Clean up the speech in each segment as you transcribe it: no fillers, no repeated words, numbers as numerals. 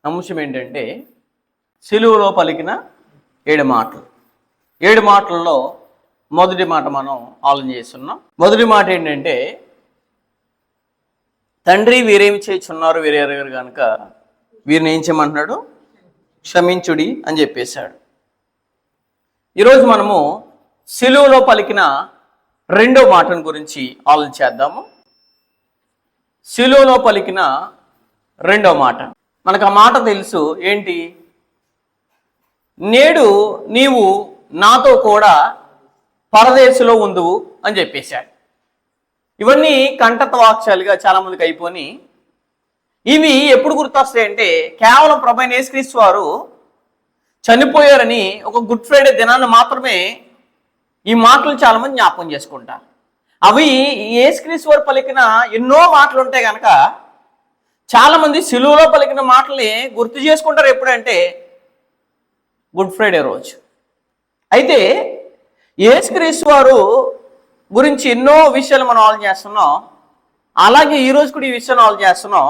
అంశం ఏంటంటే సిలువలో పలికిన 7 మాటలు. 7 మాటల్లో మొదటి మాట మనం ఆలోచన చేస్తున్నాం. మొదటి మాట ఏంటంటే, తండ్రి వీరేమి చేయుచున్నారు వీరు ఎరగరు కనుక వీరిని ఏం చేయమంటున్నాడు, క్షమించుడి అని చెప్పేశాడు. ఈరోజు మనము సిలువలో పలికిన 2వ మాటను గురించి ఆలోచన చేద్దాము. సిలువలో పలికిన 2వ మాట, మనకు ఆ మాట తెలుసు ఏంటి, నేడు నీవు నాతో కూడా పరదేశంలో ఉందువు అని చెప్పేశాడు. ఇవన్నీ కంఠత వాక్యాలుగా చాలామందికి అయిపోయి, ఇవి ఎప్పుడు గుర్తొస్తాయంటే కేవలం ప్రభువైన యేసుక్రీస్తు వారు చనిపోయారని ఒక గుడ్ ఫ్రైడే దినాన్ని మాత్రమే ఈ మాటలు చాలామంది జ్ఞాపకం చేసుకుంటారు. అవి యేసుక్రీస్తు వారు పలికిన ఎన్నో మాటలు ఉంటాయి కనుక చాలామంది సిలువలో పలికిన మాటల్ని గుర్తు చేసుకుంటారు ఎప్పుడంటే గుడ్ ఫ్రైడే రోజు. అయితే యేసుక్రీస్తు వారు గురించి ఎన్నో విషయాలు మనం ఆలోచన చేస్తున్నాం. అలాగే ఈరోజు కూడా ఈ విషయాన్ని ఆలోచన చేస్తున్నాం.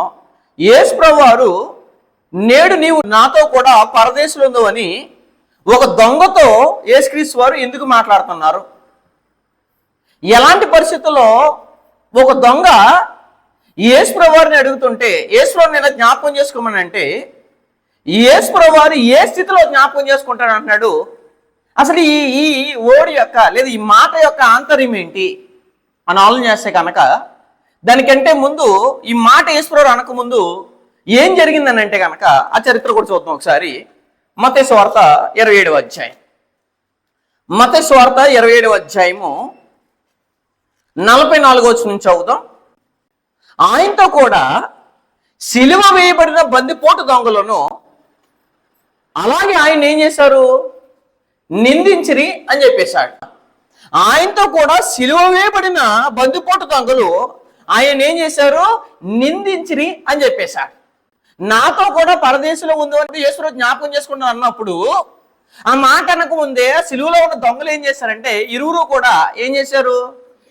యేసు ప్రభువు వారు నేడు నీవు నాతో కూడా పరదేశంలో ఉందో అని ఒక దొంగతో యేసుక్రీస్తు వారు ఎందుకు మాట్లాడుతున్నారు? ఎలాంటి పరిస్థితుల్లో ఒక దొంగ యేసు ప్రభువారిని అడుగుతుంటే యేసు ప్రభువుని ఇలా జ్ఞాపకం చేసుకోమని అంటే యేసు ప్రభువారు ఏ స్థితిలో జ్ఞాపకం చేసుకుంటాడు అంటున్నాడు? అసలు ఈ ఓడి యొక్క లేదా ఈ మాట యొక్క ఆంతర్యం ఏంటి అని ఆలోచన చేస్తే కనుక దానికంటే ముందు ఈ మాట యేసు ప్రభువు అనకముందు ఏం జరిగిందని అంటే కనుక ఆ చరిత్ర కూడా చూద్దాం ఒకసారి. మత్తయి సువార్త 27వ అధ్యాయం. మత్తయి సువార్త 27వ అధ్యాయము 44వ వచనం నుంచి చదువుదాం. ఆయనతో కూడా సిలువ వేయబడిన బందిపోటు దొంగలను అలాగే ఆయన ఏం చేశారు, నిందించిరి అని చెప్పేశాడు. ఆయనతో కూడా సిలువ వేయబడిన బందిపోటు దొంగలు ఆయన ఏం చేశారు, నిందించిరి అని చెప్పేశాడు. నాతో కూడా పరదేశంలో ఉంది అంటే యేసు జ్ఞాపకం చేసుకుంటాను అన్నప్పుడు ఆ మాట అనక ముందే సిలువలో ఉన్న దొంగలు ఏం చేశారంటే ఇరువురు కూడా ఏం చేశారు,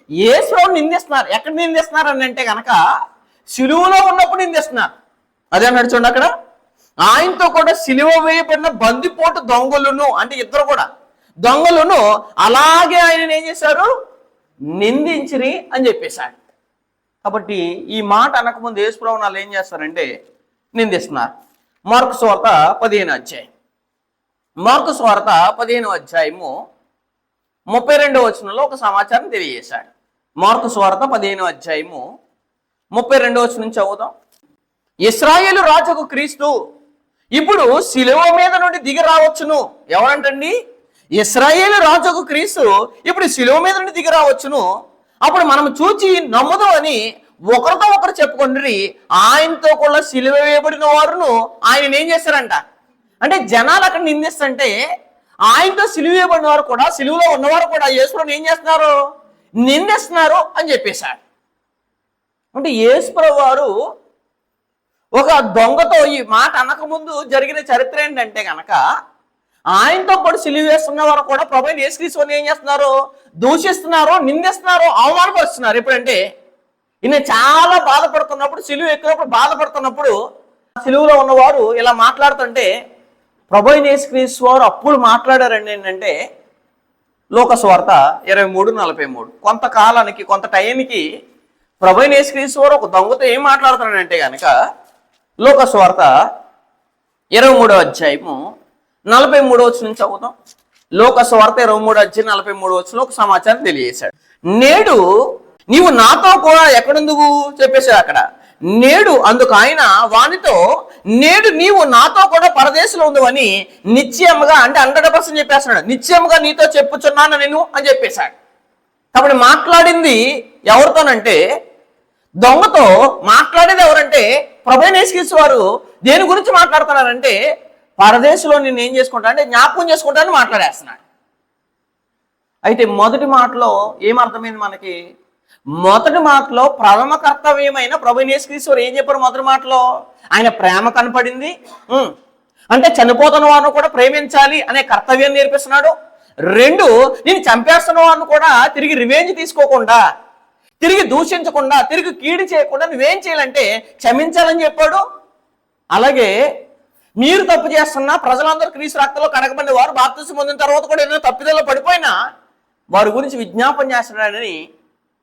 యేసుని నిందిస్తున్నారు. ఎక్కడ నిందిస్తున్నారు అని అంటే కనుక సిలువలో ఉన్నప్పుడు నిందిస్తున్నారు. అదే అన్నాడు చూడండి అక్కడ, ఆయనతో కూడా సిలువ వేయబడిన బందిపోటు దొంగలను అంటే ఇద్దరు కూడా దొంగలను అలాగే ఆయన ఏం చేశారు, నిందించిరి అని చెప్పేశాడు. కాబట్టి ఈ మాట అనకముందు యేసు ప్రభువు వాళ్ళు ఏం చేస్తారంటే నిందిస్తున్నారు. మార్కు సువార్త 15వ అధ్యాయం. మార్కు సువార్త 15వ అధ్యాయము 32వ వచనంలో ఒక సమాచారం తెలియజేశాడు. మార్కు సువార్త 15వ అధ్యాయము 32వ వచనం చదువుదాం. ఇశ్రాయేలు రాజుకు క్రీస్తు ఇప్పుడు శిలువ మీద నుండి దిగి రావచ్చును. ఎవరంటండి? ఇశ్రాయేలు రాజుకు క్రీస్తు ఇప్పుడు శిలువ మీద నుండి దిగి రావచ్చును. అప్పుడు మనం చూచి నమ్ముదాం అని ఒకరితో ఒకరు చెప్పుకుండ్రి. ఆయనతో కూడా సిలువ వేయబడిన వారును ఆయన ఏం చేస్తారంట అంటే జనాలు అక్కడ నిందిస్తుంటే ఆయనతో సిలువ వేయబడిన వారు కూడా సిలువలో ఉన్నవారు కూడా యేసుని ఏం చేస్తున్నారు, నిందిస్తున్నారు అని చెప్పేశాడు. అంటే యేసు ప్రభువు వారు ఒక దొంగతో ఈ మాట అనకముందు జరిగిన చరిత్ర ఏంటంటే కనుక ఆయనతో పాటు సిలువ వేస్తున్న వారు కూడా ప్రభువైన యేసుక్రీస్తుని ఏం చేస్తున్నారు, దూషిస్తున్నారు, నిందిస్తున్నారు, అవమానపరుస్తున్నారు. ఎప్పుడంటే ఈయన చాలా బాధపడుతున్నప్పుడు, సిలువ ఎక్కినప్పుడు బాధపడుతున్నప్పుడు సిలువలో ఉన్నవారు ఇలా మాట్లాడుతుంటే ప్రభువైన యేసుక్రీస్తు వారు అప్పుడు మాట్లాడారండి ఏంటంటే లూకా సువార్త 23:43. కొంతకాలానికి కొంత టైంకి ప్రభువైన యేసుక్రీస్తు వారు ఒక దొంగతో ఏం మాట్లాడుతున్నాడంటే కనుక లూకా సువార్త 23వ అధ్యాయము 43వ వచనం నుంచి చదువుతాం. లూకా సువార్త 23వ అధ్యాయం 43వ వచనంలో ఒక సమాచారం తెలియజేశాడు. నేడు నీవు నాతో కూడా ఎక్కడెందుకు చెప్పేశాడు అక్కడ. నేడు అందుకు ఆయన వానితో నేడు నీవు నాతో కూడా పరదేశంలో ఉందని నిశ్చయముగా అంటే 100% చెప్పేస్తున్నాడు. నిశ్చయముగా నీతో చెప్పుచున్నాను నేను అని చెప్పేశాడు. కాబట్టి మాట్లాడింది ఎవరితోనంటే దొంగతో మాట్లాడేది ఎవరంటే ప్రభువైన యేసుక్రీస్తు వారు దేని గురించి మాట్లాడుతున్నారంటే పరదేశంలో నేను ఏం చేసుకుంటా అంటే జ్ఞాపకం చేసుకుంటానని మాట్లాడేస్తున్నాడు. అయితే మొదటి మాటలో ఏమర్థమైంది మనకి? మొదటి మాటలో ప్రథమ కర్తవ్యమైన ప్రభువైన యేసుక్రీస్తు వారు ఏం చెప్పారు? మొదటి మాటలో ఆయన ప్రేమ కనపడింది. అంటే చనిపోతున్న వారిని కూడా ప్రేమించాలి అనే కర్తవ్యాన్ని నేర్పిస్తున్నాడు. 2, నేను చంపేస్తున్న వారిని కూడా తిరిగి రివెంజ్ తీసుకోకుండా, తిరిగి దూషించకుండా, తిరిగి కీడు చేయకుండా నువ్వేం చేయాలంటే క్షమించాలని చెప్పాడు. అలాగే మీరు తప్పు చేస్తున్నా ప్రజలందరూ క్రీస్తు రక్తంలో కడగబడిన వారు బాప్తిసం పొందిన తర్వాత కూడా ఏదైనా తప్పిదల్లో పడిపోయినా వారి గురించి విజ్ఞాపన చేస్తున్నాడని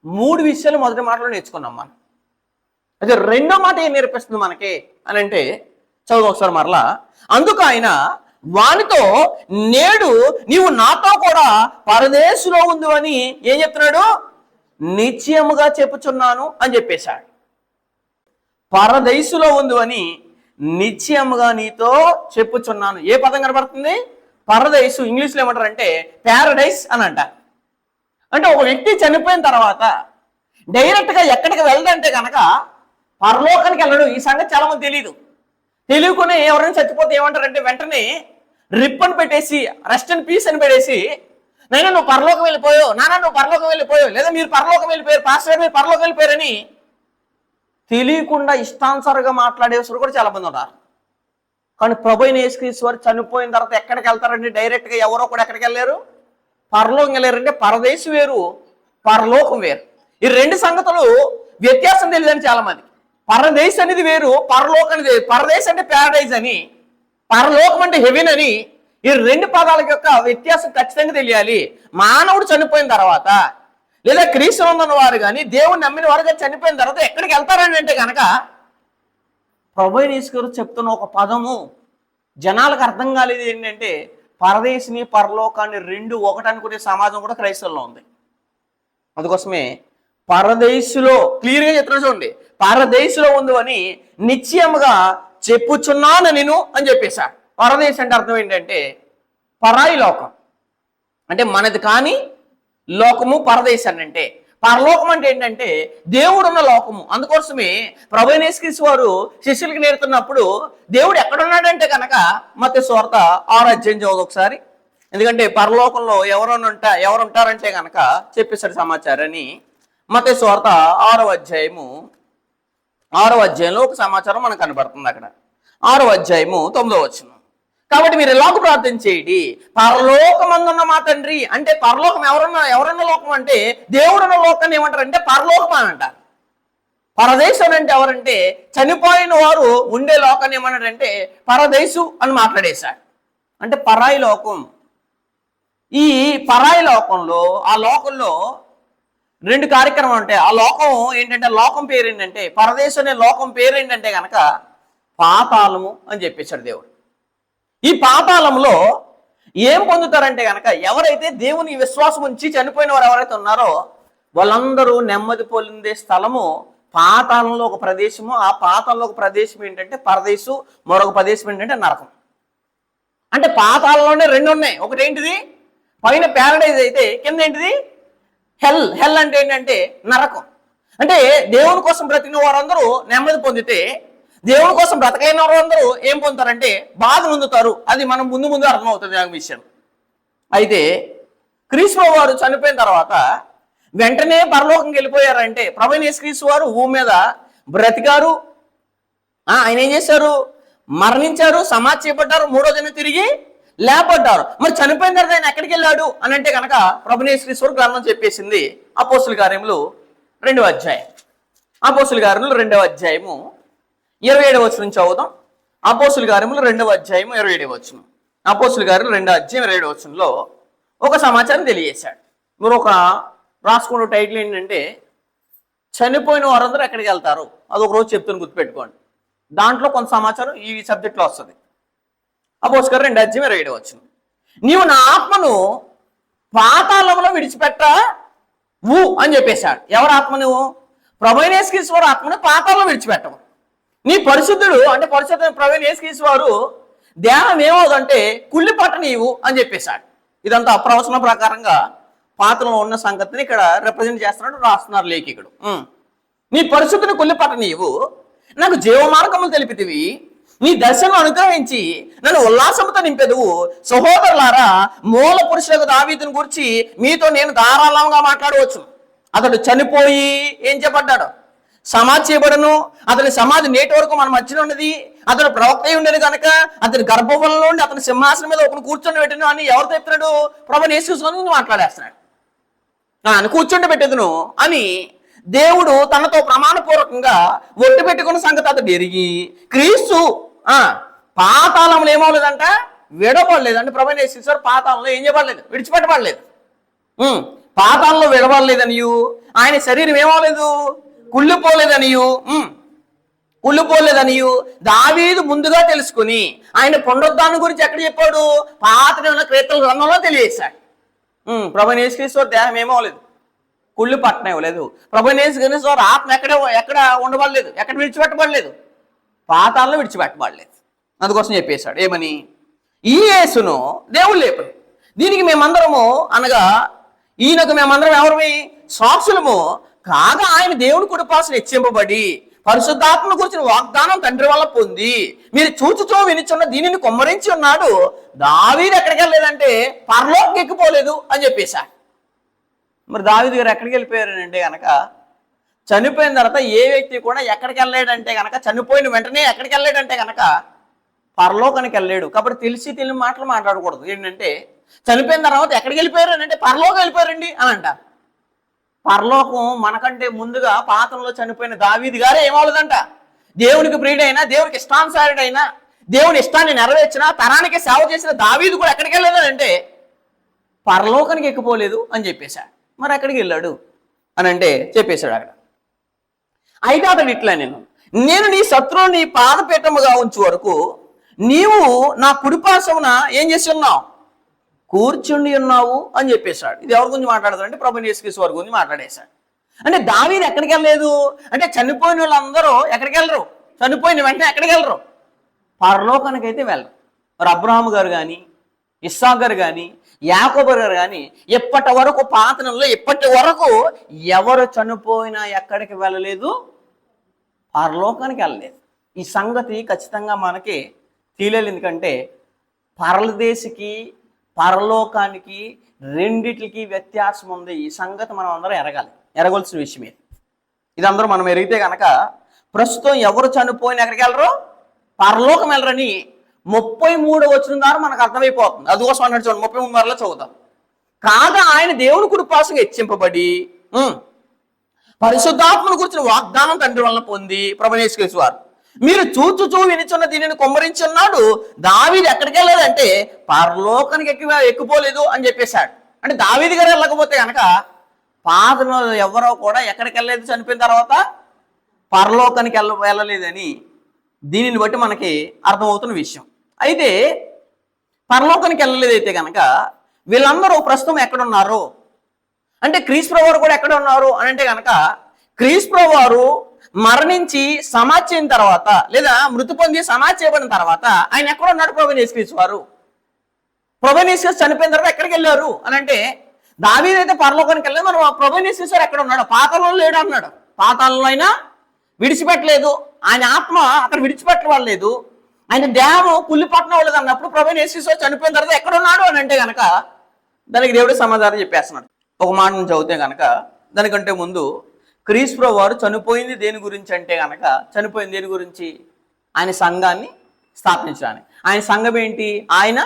3 విషయాలు మొదటి మాటలో నేర్చుకున్నాం మనం. అయితే రెండో మాట ఏం నేర్పిస్తుంది మనకి అని అంటే చదువు ఒకసారి మరలా. అందుకు ఆయన వానితో నేడు నీవు నాతో కూడా పరదేశులో ఉంది అని ఏం చెప్తున్నాడు? నిశ్చయముగా చెప్పుచున్నాను అని చెప్పేశాడు. పరదేశులో ఉంది అని నిశ్చయముగా నీతో చెప్పుచున్నాను. ఏ పదం కనబడుతుంది? పరదేశు. ఇంగ్లీష్లో ఏమంటారంటే ప్యారడైస్ అని అంటారు. అంటే ఒక వ్యక్తి చనిపోయిన తర్వాత డైరెక్ట్గా ఎక్కడికి వెళ్ళడంటే కనుక పరలోకానికి వెళ్ళడు. ఈ సంగతి చాలా మంది తెలియదు. తెలియకుని ఎవరైనా చచ్చిపోతే ఏమంటారంటే వెంటనే రిప్పన్ పెట్టేసి రెస్ట్ ఇన్ పీస్ అని పెట్టేసి, నైనా నువ్వు పరలోకం వెళ్ళిపోయావు, నాన్న నువ్వు పరలోకం వెళ్ళిపోయావు, లేదా మీరు పరలోకం వెళ్ళిపోయారు, పాస్టర్ మీరు పరలోకం వెళ్ళిపోయారని తెలియకుండా ఇష్టానుసారంగా మాట్లాడేవారు కూడా చాలా మంది ఉన్నారు. కానీ ప్రభు అయిన యేసుక్రీస్తు వారు చనిపోయిన తర్వాత ఎక్కడికి వెళ్తారంటే డైరెక్ట్గా ఎవరో కూడా ఎక్కడికి వెళ్ళారు? పరలోకం వెళ్ళారంటే పరదేశం వేరు, పరలోకం వేరు. ఈ 2 సంగతులు వ్యత్యాసం తెలియదని చాలా మంది. పరదేశ్ అనేది వేరు, పరలోకం అనేది వేరు. పరదేశ్ అంటే ప్యారడైజ్ అని, పరలోకం అంటే హెవెన్ అని. ఈ 2 పదాల యొక్క వ్యత్యాసం ఖచ్చితంగా తెలియాలి. మానవుడు చనిపోయిన తర్వాత లేదా క్రీస్తు ఉన్న వారు కానీ దేవుని నమ్మిన వారు కానీ చనిపోయిన తర్వాత ఎక్కడికి వెళ్తారని అంటే కనుక ప్రభు యేసు చెప్తున్న ఒక పదము జనాలకు అర్థం కాలేదు. ఏంటంటే పరదేశిని పరలోకాన్ని 2 ఒకటి అనుకునే సమాజం కూడా క్రైస్తవుల్లో ఉంది. అందుకోసమే పరదేశులో క్లియర్గా చెప్తున్నా చూడండి, పరదేశులో ఉంది అని నిశ్చయముగా చెప్పుచున్నాను నేను అని చెప్పేశాడు. పరదేశం అంటే అర్థం ఏంటంటే పరాయి లోకం, అంటే మనది కానీ లోకము పరదేశం. అంటే పరలోకం అంటే ఏంటంటే దేవుడున్న లోకము. అందుకోసమే ప్రభు యేసుక్రీస్తు వారు శిష్యులకి నేర్పుతున్నప్పుడు దేవుడు ఎక్కడున్నాడంటే కనుక మత్తయి సువార్త 6వ అధ్యాయం చదువు ఒకసారి. ఎందుకంటే పరలోకంలో ఎవరు ఉంటారంటే కనుక చెప్పేశాడు సమాచారాన్ని. మత్తయి సువార్త 6వ అధ్యాయంలో ఒక సమాచారం మనకు కనబడుతుంది. అక్కడ 6వ అధ్యాయము 9వ వచనం. కాబట్టి మీరు ఎలాగ ప్రార్థన చేయండి, పరలోకమందున్న మా తండ్రి. అంటే పరలోకం ఎవరున్న లోకం అంటే దేవుడున్న లోకాన్ని ఏమంటారు అంటే పరలోకం అని అంటారు. పరదేశం అంటే ఎవరంటే చనిపోయిన వారు ఉండే లోకాన్ని ఏమన్నాడంటే పరదేశు అని మాట్లాడేశాడు. అంటే పరాయి లోకం. ఈ పరాయి లోకంలో ఆ లోకంలో 2 కార్యక్రమాలు ఉంటాయి. ఆ లోకం ఏంటంటే లోకం పేరు ఏంటంటే పరదేశం అనే లోకం పేరు ఏంటంటే కనుక పాతాళము అని చెప్పేశాడు దేవుడు. ఈ పాతాళంలో ఏం పొందుతారంటే కనుక ఎవరైతే దేవుని విశ్వాసం ఉంచి చనిపోయిన వారు ఎవరైతే ఉన్నారో వాళ్ళందరూ నెమ్మది పొందే స్థలము పాతాళంలో ఒక ప్రదేశము. ఆ పాతాళంలో ఒక ప్రదేశం ఏంటంటే పరదేశం, మరొక ప్రదేశం ఏంటంటే నరకం. అంటే పాతాళంలోనే 2 ఉన్నాయి. ఒకటి ఏంటిది పైన ప్యారడైజ్ అయితే కింద ఏంటిది హెల్. హెల్ అంటే ఏంటంటే నరకం. అంటే దేవుని కోసం బ్రతికిన వారందరూ నెమ్మది పొందితే దేవుని కోసం బ్రతకైన వారందరూ ఏం పొందుతారంటే బాధ పొందుతారు. అది మనం ముందు అర్థమవుతుంది ఆ విషయం. అయితే క్రీస్తు వారు చనిపోయిన తర్వాత వెంటనే పరలోకంకి వెళ్ళిపోయారంటే ప్రభు యేసుక్రీస్తు వారు భూమి మీద బ్రతికారు. ఆయన ఏం చేశారు? మరణించారు, సమాధి చేయబడ్డారు, 3వ దినం తిరిగి లేపడ్డారు. మరి చనిపోయిన తర్వాత ఆయన ఎక్కడికి వెళ్ళాడు అని అంటే కనుక ప్రభు యేసుక్రీస్తు వారు గ్రంథం చెప్పేసింది. అపోస్తుల కార్యములు 2వ అధ్యాయం. అపోస్తుల కార్యములు 2వ అధ్యాయము 27వ వచనం చదువుదాం. అపోస్తుల కార్యములు 2వ అధ్యాయము 27వ వచనం. అపోస్తుల కార్యములు 2వ అధ్యాయం 27వ వచనంలో ఒక సమాచారం తెలియజేశాడు. మీరు ఒక రాసుకున్న టైటిల్ ఏంటంటే చనిపోయిన వారందరూ ఎక్కడికి వెళ్తారు. అది ఒక రోజు చెప్తాను, గుర్తుపెట్టుకోండి. దాంట్లో కొంత సమాచారం ఈ సబ్జెక్ట్లో వస్తుంది. అపోస్తుల కార్యం 2వ అధ్యాయం 27వ వచనం. నీవు నా ఆత్మను పాతాళంలో విడిచిపెట్టవు అని చెప్పేశాడు. ఎవరు ఆత్మను? ప్రభు యేసుక్రీస్తు వారు ఆత్మను పాతాళంలో విడిచిపెట్టవు. నీ పరిశుద్ధుడు అంటే పరిశుద్ధ ప్రభు యేసుక్రీస్తు వారు దేహం ఏమవుదంటే కుళ్ళి పట్ట నీవు అని చెప్పేశాడు. ఇదంతా ప్రవచన ప్రకారంగా పాత్రలో ఉన్న సంగతిని ఇక్కడ రిప్రజెంట్ చేస్తున్నాడు, రాస్తున్నారు లేఖికుడు. నీ పరిశుద్ధిని కుళ్ళి పట్ట నీవు నాకు జీవమార్గములు తెలిపితివి, నీ దర్శనం అనుగ్రహించి నన్ను ఉల్లాసంతో నింపెదువు. సహోదరులారా, మూల పురుషులకు దావీదుని గురించి మీతో నేను ధారాళంగా మాట్లాడవచ్చు. అతడు చనిపోయి ఏం చెప్పడ్డాడు? సమాధి చేయబడను. అతని సమాధి నేటి వరకు మన మధ్యలో ఉన్నది. అతను ప్రవక్త అయి ఉండేది కనుక అతని గర్భఫలంలో ఉండి అతని సింహాసనం మీద ఒకరు కూర్చొని పెట్టను అని ఎవరితో చెప్తున్నాడు? ప్రభు యేసుక్రీస్తు మాట్లాడేస్తున్నాడు. అని కూర్చుండి పెట్టేదును అని దేవుడు తనతో ప్రమాణపూర్వకంగా ఒట్టు పెట్టుకున్న సంగతి అతడు ఎరిగి క్రీస్తు పాతాళంలో ఏమవలేదంట, విడబడలేదు. అంటే ప్రభువైన యేసుక్రీస్తు వారు పాతాళంలో ఏం చేయబడలేదు, విడిచిపెట్టబడలేదు. పాతాళంలో విడబడలేదనియు, ఆయన శరీరం ఏమవలేదు, కుళ్ళిపోలేదనియు దావీదు ముందుగా తెలుసుకుని ఆయన పునరుద్ధానం గురించి ఎక్కడ చెప్పాడు, పాత నిబంధన కీర్తనల గ్రంథంలో తెలియజేశాడు. ప్రభువైన యేసుక్రీస్తు వారి దేహం ఏమవలేదు, కుళ్ళు పట్టణం ఇవ్వలేదు. ప్రభువైన యేసుక్రీస్తు వారి ఆత్మ ఎక్కడ ఉండబడలేదు, ఎక్కడ విడిచిపెట్టబడలేదు, పాతాళంలో విడిచిపెట్టబడలేదు. అందుకోసం చెప్పేశాడు ఏమని, ఈ యేసును దేవుడు లేపడు. దీనికి మేమందరము అనగా ఈయనకు మేమందరం ఎవరిమి, సాక్షులము కాగా ఆయన దేవుని కుడిపార్శ్వన హెచ్చింపబడి పరిశుద్ధాత్మను గురించిన వాగ్దానం తండ్రి వల్ల పొంది మీరు చూచుచో వినిచున్న దీనిని కొమ్మరించి ఉన్నాడు. దావీదు ఎక్కడికి వెళ్ళలేదంటే పరలోకి ఎక్కిపోలేదు అని చెప్పేశాడు. మరి దావీదు గారు ఎక్కడికి వెళ్ళిపోయారంటే కనుక, చనిపోయిన తర్వాత ఏ వ్యక్తి కూడా ఎక్కడికి వెళ్ళాడంటే కనుక, చనిపోయిన వెంటనే ఎక్కడికి వెళ్ళాడంటే కనుక పరలోకానికి వెళ్ళాడు. కాబట్టి తెలియని మాటలు మాట్లాడకూడదు. ఏంటంటే చనిపోయిన తర్వాత ఎక్కడికి వెళ్ళిపోయారు అంటే పరలోకం వెళ్ళిపోయారండి అని అంటారు. పరలోకం మనకంటే ముందుగా పాతంలో చనిపోయిన దావీదు గారే ఏమవుతుందంట, దేవునికి ప్రియుడైనా, దేవునికి ఇష్టానుసారుడైనా, దేవుని ఇష్టాన్ని నెరవేర్చిన, తరానికి సేవ చేసిన దావీదు కూడా ఎక్కడికి వెళ్ళలేదంటే పరలోకానికి ఎక్కిపోలేదు అని చెప్పేశాడు. మరి ఎక్కడికి వెళ్ళాడు అని అంటే చెప్పేశాడు అక్కడ. అయితే అతడు ఇట్లా, నేను నీ శత్రువుని నీ పాదపీఠముగా ఉంచు వరకు నీవు నా కుడిపార్శ్వమున ఏం చేసి ఉన్నావు, కూర్చుండి ఉన్నావు అని చెప్పేశాడు. ఇది ఎవరి గురించి మాట్లాడతాడు అంటే ప్రభువైన యేసుక్రీస్తు వారి గురించి మాట్లాడేశాడు. అంటే దావీదు ఎక్కడికి వెళ్ళలేదు అంటే, చనిపోయిన వాళ్ళందరూ ఎక్కడికి వెళ్ళరు, చనిపోయిన వెంటనే ఎక్కడికి వెళ్ళరు, పరలోకానికి అయితే వెళ్ళరు. మరి అబ్రహాము గారు కానీ, ఇస్సాకు గారు కానీ, యాకోబు గారు కానీ ఎప్పటి వరకు పాతనంలో ఇప్పటి వరకు ఎవరు చనిపోయినా ఎక్కడికి వెళ్ళలేదు, పరలోకానికి వెళ్ళలేదు. ఈ సంగతి ఖచ్చితంగా మనకి తెలియాలి. ఎందుకంటే పరదేశికి పరలోకానికి రెండిటికి వ్యత్యాసం ఉంది. ఈ సంగతి మనం అందరం ఎరగవలసిన విషయమే. ఇది అందరూ మనం ఎరిగితే కనుక ప్రస్తుతం ఎవరు చనిపోయిన ఎక్కడికి వెళ్ళరు, పరలోకం వెళ్ళరని 33 వచనం ద్వారా మనకు అర్థమైపోతుంది. అందుకోసం అన్నట్టు చూడండి, 33 వరలో చదువుతాం. కాగా ఆయన దేవుని కుడిపార్శ్వన హెచ్చింపబడి పరిశుద్ధాత్మను గురించిన వాగ్దానం తండ్రి వలన పొంది ప్రభువైన యేసుక్రీస్తు వారు మీరు చూచు వినిచున్న దీనిని కొమ్మరించి ఉన్నాడు. దావీదు ఎక్కడికి వెళ్ళాడంటే పరలోకానికి ఎక్కిపోలేదు అని చెప్పేశాడు. అంటే దావీదు గారు వెళ్ళకపోతే కనుక పాతలో ఎవరో కూడా ఎక్కడికి వెళ్ళలేదు, చనిపోయిన తర్వాత పరలోకానికి వెళ్ళలేదని దీనిని బట్టి మనకి అర్థమవుతున్న విషయం. అయితే పరలోకానికి వెళ్ళలేదైతే కనుక వీళ్ళందరూ ప్రస్తుతం ఎక్కడున్నారు అంటే, క్రీస్తు ప్రభువు కూడా ఎక్కడ ఉన్నారు అని అంటే కనుక, క్రీస్తు ప్రభువు వారు మరణించి సమాధి అయిన తర్వాత లేదా మృతి పొంది సమాధి చేయబడిన తర్వాత ఆయన ఎక్కడ ఉన్నాడు, ప్రభువైన యేసుక్రీస్తు వారు. ప్రభువైన యేసుక్రీస్తు చనిపోయిన తర్వాత ఎక్కడికి వెళ్ళారు అని అంటే, దావీదు అయితే పరలోకానికి వెళ్ళలేదు, మరి ప్రభువైన యేసుక్రీస్తు వారు ఎక్కడ ఉన్నాడు, పాతాళంలో లేడు అన్నాడు. పాతాళంలో అయినా విడిచిపెట్టలేదు, ఆయన ఆత్మ అక్కడ విడిచిపెట్టలేదు, ఆయన దేహం కుళ్ళిపట్నం వాళ్ళది అన్నప్పుడు ప్రభువైన యేసుక్రీస్తు వారు చనిపోయిన తర్వాత ఎక్కడ ఉన్నాడు అని అంటే కనుక దానికి దేవుడు సమాధానం చెప్పేస్తున్నాడు. ఒక మాట నుంచి చదివితే కనుక, దానికంటే ముందు క్రీస్తు ప్రభువు వారు చనిపోయింది దేని గురించి అంటే కనుక, చనిపోయింది దేని గురించి, ఆయన సంఘాన్ని స్థాపించడానికి. ఆయన సంఘం ఏంటి, ఆయన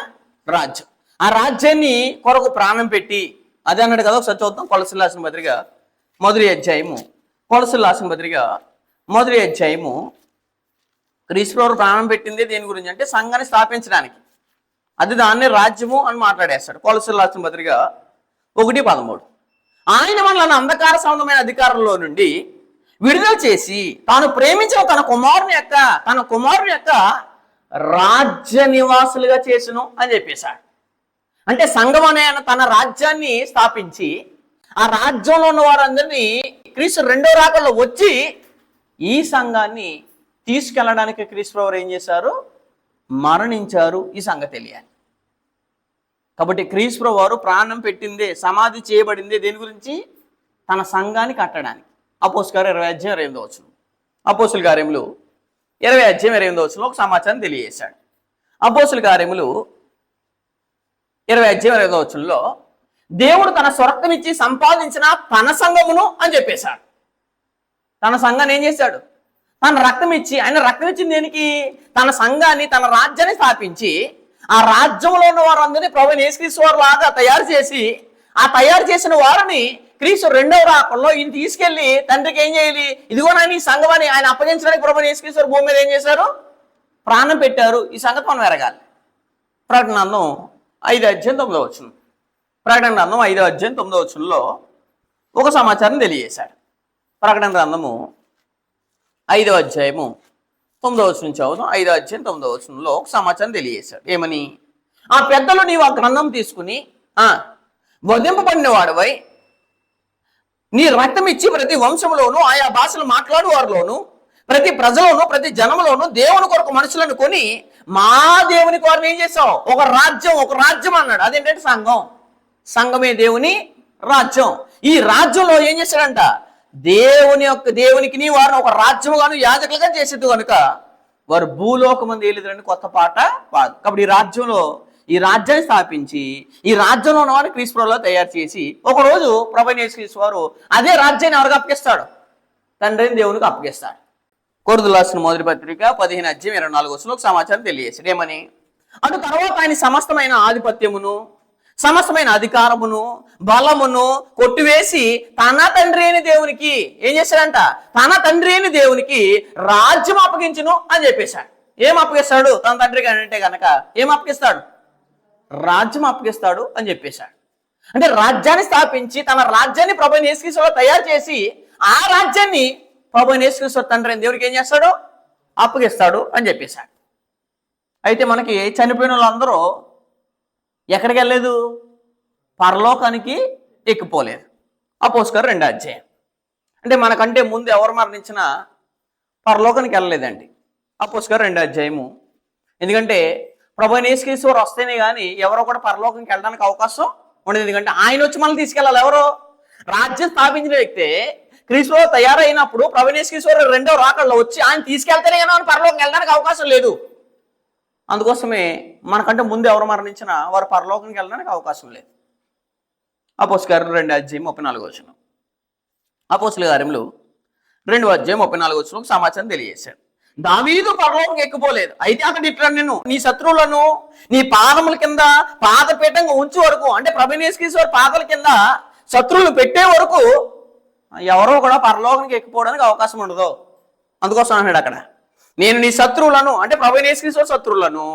రాజ్యం. ఆ రాజ్యాన్ని కొరకు ప్రాణం పెట్టి, అదే అన్నాడు కదా. ఒకసారి చూద్దాం, కొలస్సీయులకు రాసిన పత్రిక మొదటి అధ్యాయము, కొలస్సీయులకు రాసిన పత్రిక మొదటి అధ్యాయము. క్రీస్తు ప్రభువు ప్రాణం పెట్టింది దేని గురించి అంటే సంఘాన్ని స్థాపించడానికి. అది దాన్ని రాజ్యము అని మాట్లాడేస్తాడు. కొలస్సీయులకు రాసిన పత్రిక 1:13. ఆయన మనల్ని అంధకార సంబంధమైన అధికారంలో నుండి విడుదల చేసి తాను ప్రేమించిన తన కుమారుని యొక్క రాజ్య నివాసులుగా చేసును అని చెప్పేశాడు. అంటే సంఘం అనే తన రాజ్యాన్ని స్థాపించి ఆ రాజ్యంలో ఉన్న వారందరినీ క్రీస్తు రెండో రాకడలో వచ్చి ఈ సంఘాన్ని తీసుకెళ్ళడానికి క్రీస్తు ప్రభువు ఏం చేశారు, మరణించారు. ఈ సంగతి తెలియాలి. కాబట్టి క్రీస్తు ప్రభువు వారు ప్రాణం పెట్టిందే, సమాధి చేయబడిందే దేని గురించి, తన సంఘాన్ని కట్టడానికి. అపోస్తలుల కార్యములు 20:28. అపోస్తలుల కార్యములు 20:28 ఒక సమాచారం తెలియజేశాడు. అపోస్తలుల కార్యములు 20:28 దేవుడు తన స్వర్గమిచ్చి సంపాదించిన తన సంఘమును అని చెప్పేశాడు. తన సంఘాన్ని ఏం చేశాడు, తన రక్తం ఇచ్చి, ఆయన రక్తం ఇచ్చింది దేనికి, తన సంఘాన్ని, తన రాజ్యాన్ని స్థాపించి ఆ రాజ్యంలో ఉన్న వారందరినీ ప్రభువైన యేసుక్రీస్తు వారు లాగా తయారు చేసి, ఆ తయారు చేసిన వారిని క్రీస్తు రెండవ రాకడలో ఈయన తీసుకెళ్లి తండ్రికి ఏం చేయాలి, ఇదిగో నాయన ఈ సంఘం అని ఆయన అప్పగించడానికి ప్రభువైన యేసుక్రీస్తు వారు భూమి మీద ఏం చేశారు, ప్రాణం పెట్టారు, ఈ సంగతి మనం ఎరగాలి. ప్రకటన గ్రంథం 5:9 ప్రకటన గ్రంథం 5:9 ఒక సమాచారం తెలియజేశాడు. ప్రకటన గ్రంథము 5:9 చదువుతాం. 5:9 ఒక సమాచారం తెలియజేశాడు. ఏమని? ఆ పెద్దలు నీవు ఆ గ్రంథం తీసుకుని వధింపబడిన వాడివై నీ రక్తం ఇచ్చి ప్రతి వంశంలోను ఆయా భాషలు మాట్లాడు వారిలోను ప్రతి ప్రజలోను ప్రతి జనములోను దేవుని కొరకు మనుషులను కొని మా దేవుని కొరకు ఏం చేసావు? ఒక రాజ్యం అన్నాడు. అదేంటంటే సంఘమే దేవుని రాజ్యం. ఈ రాజ్యంలో ఏం చేశాడంట? దేవునికి వారిని ఒక రాజ్యముగాను యాజకులుగా చేసేది కనుక వారు భూలోకమంది ఏలుదురని కొత్త పాట పాడు. కాబట్టి ఈ రాజ్యాన్ని స్థాపించి ఈ రాజ్యంలో ఉన్న వారిని క్రీస్తులో తయారు చేసి ఒకరోజు ప్రభువైన యేసుక్రీస్తు వారు అదే రాజ్యాన్ని ఎవరికి అప్పగిస్తాడు? తండ్రిని దేవునికి అప్పగిస్తాడు. కొరింథీయులకు రాసిన మొదటి పత్రిక 15:24 ఒక సమాచారం తెలియజేశాడు. ఏమని? అటు తర్వాత ఆయన సమస్తమైన ఆధిపత్యమును సమస్తమైన అధికారమును బలమును కొట్టివేసి తన తండ్రి అయిన దేవునికి ఏం చేశాడంట? తన తండ్రి అయిన దేవునికి రాజ్యం అప్పగించును అని చెప్పేశాడు. ఏం అప్పగిస్తాడు? తన తండ్రికి అంటే కనుక ఏం అప్పగిస్తాడు? రాజ్యం అప్పగిస్తాడు అని చెప్పేశాడు. అంటే రాజ్యాన్ని స్థాపించి తన రాజ్యాన్ని ప్రభువైన యేసుక్రీస్తులో తయారు చేసి ఆ రాజ్యాన్ని ప్రభువైన యేసుక్రీస్తు తండ్రి అయిన దేవునికి ఏం చేస్తాడు? అప్పగిస్తాడు అని చెప్పేశాడు. అయితే మనకి చనిపోయిన వాళ్ళందరూ ఎక్కడికి వెళ్ళలేదు? పరలోకానికి ఎక్కిపోలేదు. అపోస్తలుల 2వ అధ్యాయం. అంటే మనకంటే ముందు ఎవరు మరణించినా పరలోకానికి వెళ్ళలేదండి. అపోస్తలుల 2వ అధ్యాయము. ఎందుకంటే ప్రభువైన యేసుక్రీస్తు వారు వస్తేనే కానీ ఎవరో కూడా పరలోకానికి వెళ్ళడానికి అవకాశం ఉండదు. ఎందుకంటే ఆయన వచ్చి మనల్ని తీసుకెళ్ళాలి. ఎవరో రాజ్యం స్థాపించిన వ్యక్తే క్రీస్తులో తయారైనప్పుడు ప్రభువైన యేసుక్రీస్తు వారు 2వ రాకడలో వచ్చి ఆయన తీసుకెళ్తేనే కానీ ఆయన పరలోకం వెళ్ళడానికి అవకాశం లేదు. అందుకోసమే మనకంటే ముందు ఎవరు మరణించినా వారు పరలోకానికి వెళ్ళడానికి అవకాశం లేదు. అపోస్తలుల 2వ అధ్యాయం 34 అపోస్తలుల కార్యములు 2వ అధ్యాయం 34 సమాచారం తెలియజేశాడు. దావీదు పరలోకం ఎక్కిపోలేదు. అయితే అతడు ఇట్లా నీ శత్రువులను నీ పాదముల కింద పాదపీఠంగా ఉంచే వరకు, అంటే ప్రభువైన యేసుక్రీస్తు వారి పాదాల కింద శత్రువులు పెట్టే వరకు ఎవరో కూడా పరలోకానికి ఎక్కిపోవడానికి అవకాశం ఉండదు. అందుకోసం అన్నాడు అక్కడ, నేను నీ శత్రువులను, అంటే ప్రభువైన యేసుక్రీస్తు వారి శత్రువులను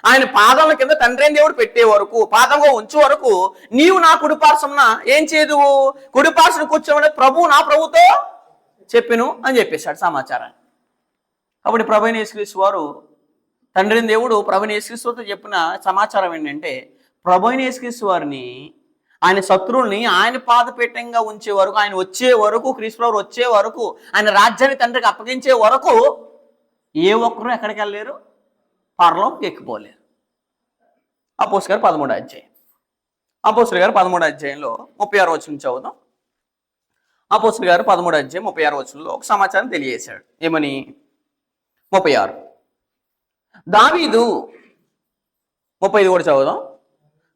ఆయన పాదముల కింద తండ్రి అయిన దేవుడు పెట్టే వరకు, పాదంగా ఉంచే వరకు నీవు నా కుడిపార్శ్వమున ఏం చేయదు? కుడిపార్శ్వను కూర్చోమని ప్రభువు నా ప్రభుతో చెప్పిను అని చెప్పేశాడు సమాచారాన్ని. కాబట్టి ప్రభువైన యేసుక్రీస్తు వారు తండ్రి అయిన దేవుడు ప్రభువైన యేసుక్రీస్తుతో చెప్పిన సమాచారం ఏంటంటే ప్రభువైన యేసుక్రీస్తు వారిని ఆయన శత్రువుల్ని ఆయన పాదపీఠంగా ఉంచే వరకు, ఆయన వచ్చే వరకు, క్రీస్తు వారు వచ్చే వరకు, ఆయన రాజ్యాన్ని తండ్రికి అప్పగించే వరకు ఏ ఒక్కరూ ఎక్కడికి వెళ్ళలేరు? పరలోకంకి ఎక్కిపోలేరు. అపోస్తలుల 13వ అధ్యాయం. అపోస్తలుల 13వ అధ్యాయంలో 36 చదువుదాం. అపోస్తలుల 13వ అధ్యాయం 36 ఒక సమాచారం తెలియజేశాడు. ఏమని? 36 దావీదు 35 కూడా చదువుదాం.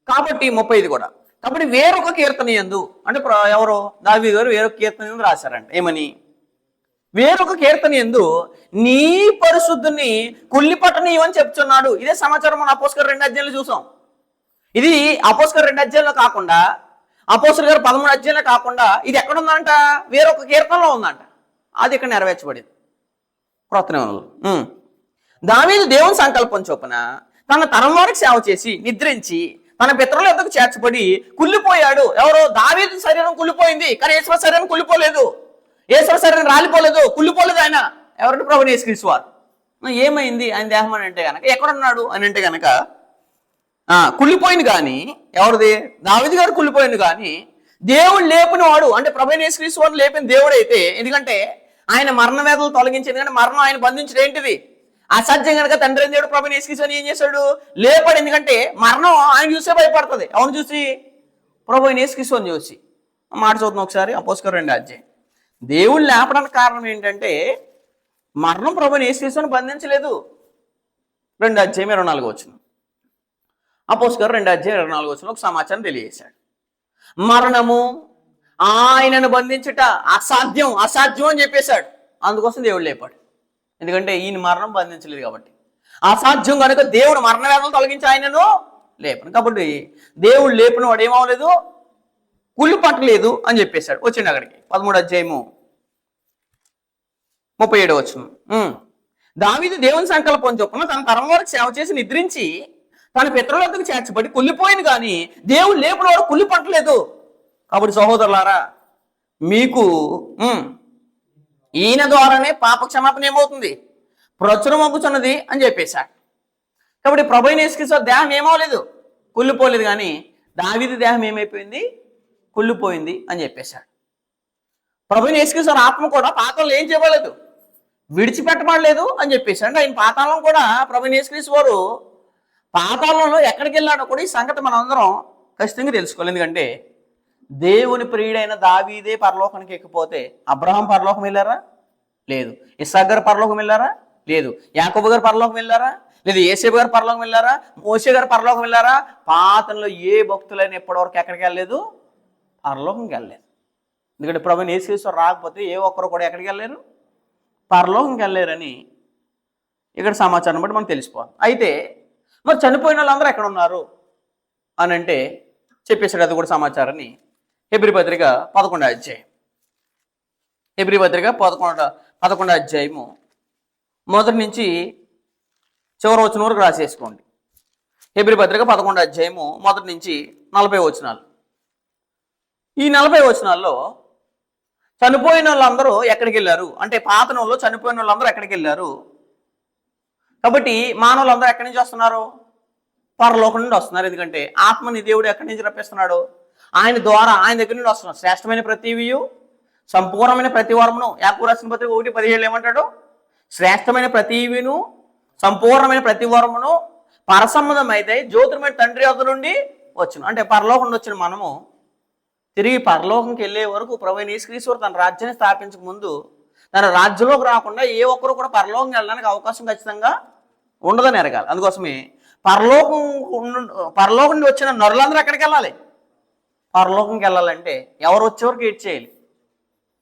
కాబట్టి 35 కూడా. కాబట్టి వేరొక కీర్తన యందు, అంటే ఎవరు? దావీదు గారు వేరొక కీర్తన యందు రాశారంట. ఏమని? వేరొక కీర్తన యందు నీ పరిశుద్ధుని కుళ్ళిపట్టనీయమని చెప్తున్నాడు. ఇదే సమాచారం మన అపోస్తలుల 2వ అధ్యాయంలో చూసాం. ఇది అపోస్తలుల 2వ అధ్యాయంలో కాకుండా అపోస్తలుల 13వ అధ్యాయంలో కాకుండా ఇది ఎక్కడ ఉందంట? వేరొక కీర్తనలో ఉందంట. అది ఇక్కడ నెరవేర్చబడింది క్రొత్త నిబంధనలో. దావీదు దేవుని సంకల్పం చొప్పున తన తరం వారికి సేవ చేసి నిద్రించి తన పితరుల యొద్దకు చేర్చబడి కుళ్ళిపోయాడు. ఎవరో? దావీదు శరీరం కుళ్ళిపోయింది, కానీ యేసు శరీరం కుళ్ళిపోలేదు. యేసు శరీరం రాలిపోలేదు, కుళ్ళిపోలేదు. ఆయన ఎవరంటే ప్రభువైన యేసుక్రీస్తు వారు. ఏమైంది ఆయన దేహం అని అంటే కనుక ఎక్కడున్నాడు అని అంటే కనుక కుళ్ళిపోయింది. కానీ ఎవరిది? దావీదు గారు కుళ్ళిపోయింది. కానీ దేవుడు లేపిన వాడు, అంటే ప్రభువైన యేసుక్రీస్తు వారు లేపిన దేవుడు అయితే, ఎందుకంటే ఆయన మరణ వేదనలు తొలగించింది. కానీ మరణం ఆయన బంధించడం ఏంటిది? అసాధ్యం కనుక తండ్రి అయిన దేవుడు ప్రభువైన యేసుక్రీస్తు వారిని ఏం చేశాడు? లేపాడు. ఎందుకంటే మరణం ఆయన చూసే భయపడుతుంది. అవును చూసి ప్రభువైన యేసుక్రీస్తు వారిని చూసి. మాట చూద్దాం ఒకసారి. అపోస్తలుల 2వ అధ్యాయం. దేవుడు లేపడానికి కారణం ఏంటంటే మరణం ప్రభువైన యేసుక్రీస్తు వారిని బంధించలేదు. 2వ అధ్యాయం 24 అపోస్తలుల 2వ అధ్యాయం 24 ఒక సమాచారం తెలియజేశాడు. మరణము ఆయనను బంధించుట అసాధ్యం అని చెప్పేశాడు. అందుకోసం దేవుడు లేపాడు. ఎందుకంటే ఈయన మరణం బంధించలేదు కాబట్టి. అసాధ్యం కనుక దేవుడు మరణ వేదనలు తొలగించి ఆయనను లేపను. కాబట్టి దేవుడు లేపిన వాడు ఏమవలేదు? కుళ్ళు పట్టలేదు అని చెప్పేశాడు. వచ్చిండు అక్కడికి 13వ అధ్యాయము 37 వచనం. దావీదు దేవుని సంకల్పం చొప్పున తన తరం వరకు సేవ చేసి నిద్రించి తన పితరులకు చేర్చబడి కుళ్ళిపోయింది, కానీ దేవుడు లేపున వాడు కుళ్ళి పట్టలేదు. కాబట్టి సహోదరులారా, మీకు ఈయన ద్వారానే పాప క్షమాపణ ఏమవుతుంది, ప్రచురమొక్కుచున్నది అని చెప్పేశాడు. కాబట్టి ప్రభువైన యేసుక్రీస్తు దేహం ఏమవలేదు, కుళ్ళిపోలేదు, కానీ దావీదు దేహం ఏమైపోయింది, కుళ్ళిపోయింది అని చెప్పేశాడు. ప్రభువైన యేసుక్రీస్తు ఆత్మ కూడా పాతాళంలో ఏం చేయబడలేదు, విడిచిపెట్టబడలేదు అని చెప్పేశాడు. ఆయన పాతాళం కూడా ప్రభువైన యేసుక్రీస్తు వారు పాతాళంలో ఎక్కడికి వెళ్ళాడో కూడా ఈ సంగతి మనం అందరం ఖచ్చితంగా తెలుసుకోవాలి. ఎందుకంటే దేవుని ప్రియుడైన దావీదే పరలోకానికి ఎక్కిపోతే అబ్రహాం పరలోకం వెళ్ళారా, లేదు. ఇస్సాకు గారు పరలోకం వెళ్ళారా, లేదు. యాకోబు గారు పరలోకం వెళ్ళారా, లేదు. యేసేపు గారు పరలోకం వెళ్ళారా, మోషే గారు పరలోకం వెళ్ళారా? పాతంలో ఏ భక్తులైనా ఇప్పటివరకు ఎక్కడికి వెళ్ళలేదు, పరలోకంకి వెళ్ళలేదు. ఎందుకంటే ప్రభువైన యేసుక్రీస్తు రాకపోతే ఏ ఒక్కరు కూడా ఎక్కడికి వెళ్ళలేరు, పరలోకంకి వెళ్ళలేరని ఇక్కడ సమాచారం బట్టి మనం తెలిసిపోవాలి. అయితే మరి చనిపోయిన వాళ్ళందరూ ఎక్కడ ఉన్నారు అని అంటే చెప్పేశాడు. అది కూడా సమాచారాన్ని హెబ్రీ పత్రిక 11వ అధ్యాయం, హెబ్రీ పత్రిక 11వ అధ్యాయము మొదటి నుంచి చివరి వచనం వరకు రాసేసుకోండి. హెబ్రీ పత్రిక 11వ అధ్యాయము మొదటి నుంచి 40 వచనాలు. ఈ 40 వచనాల్లో చనిపోయిన వాళ్ళందరూ ఎక్కడికి వెళ్ళారు అంటే, పాతనంలో చనిపోయిన వాళ్ళందరూ ఎక్కడికి వెళ్ళారు. కాబట్టి మానవులందరూ ఎక్కడి నుంచి వస్తున్నారు, పరలోకం నుండి వస్తున్నారు. ఎందుకంటే ఆత్మని దేవుడు ఎక్కడి నుంచి రప్పిస్తున్నాడు, ఆయన ద్వారా, ఆయన దగ్గర నుండి వస్తున్నారు. శ్రేష్టమైన ప్రతివియు సంపూర్ణమైన ప్రతి వరమును, యాకోబు రాసిన పత్రిక 1:17 ఏమంటాడు, శ్రేష్టమైన ప్రతివిను సంపూర్ణమైన ప్రతి వరమును పరసంబంధం అయితే జ్యోతిర్మైన తండ్రి వద్ద నుండి వచ్చును. అంటే పరలోకం నుండి వచ్చిన మనము తిరిగి పరలోకంకి వెళ్ళే వరకు ప్రభువైన యేసుక్రీస్తు తన రాజ్యాన్ని స్థాపించక ముందు తన రాజ్యంలోకి రాకుండా ఏ ఒక్కరు కూడా పరలోకం వెళ్ళడానికి అవకాశం ఖచ్చితంగా ఉండదని ఎరగాలి. అందుకోసమే పరలోకం నుండి వచ్చిన నరులందరూ ఎక్కడికి వెళ్ళాలి, పరలోకంకి వెళ్ళాలంటే ఎవరు వచ్చే వరకు వెయిట్ చేయాలి,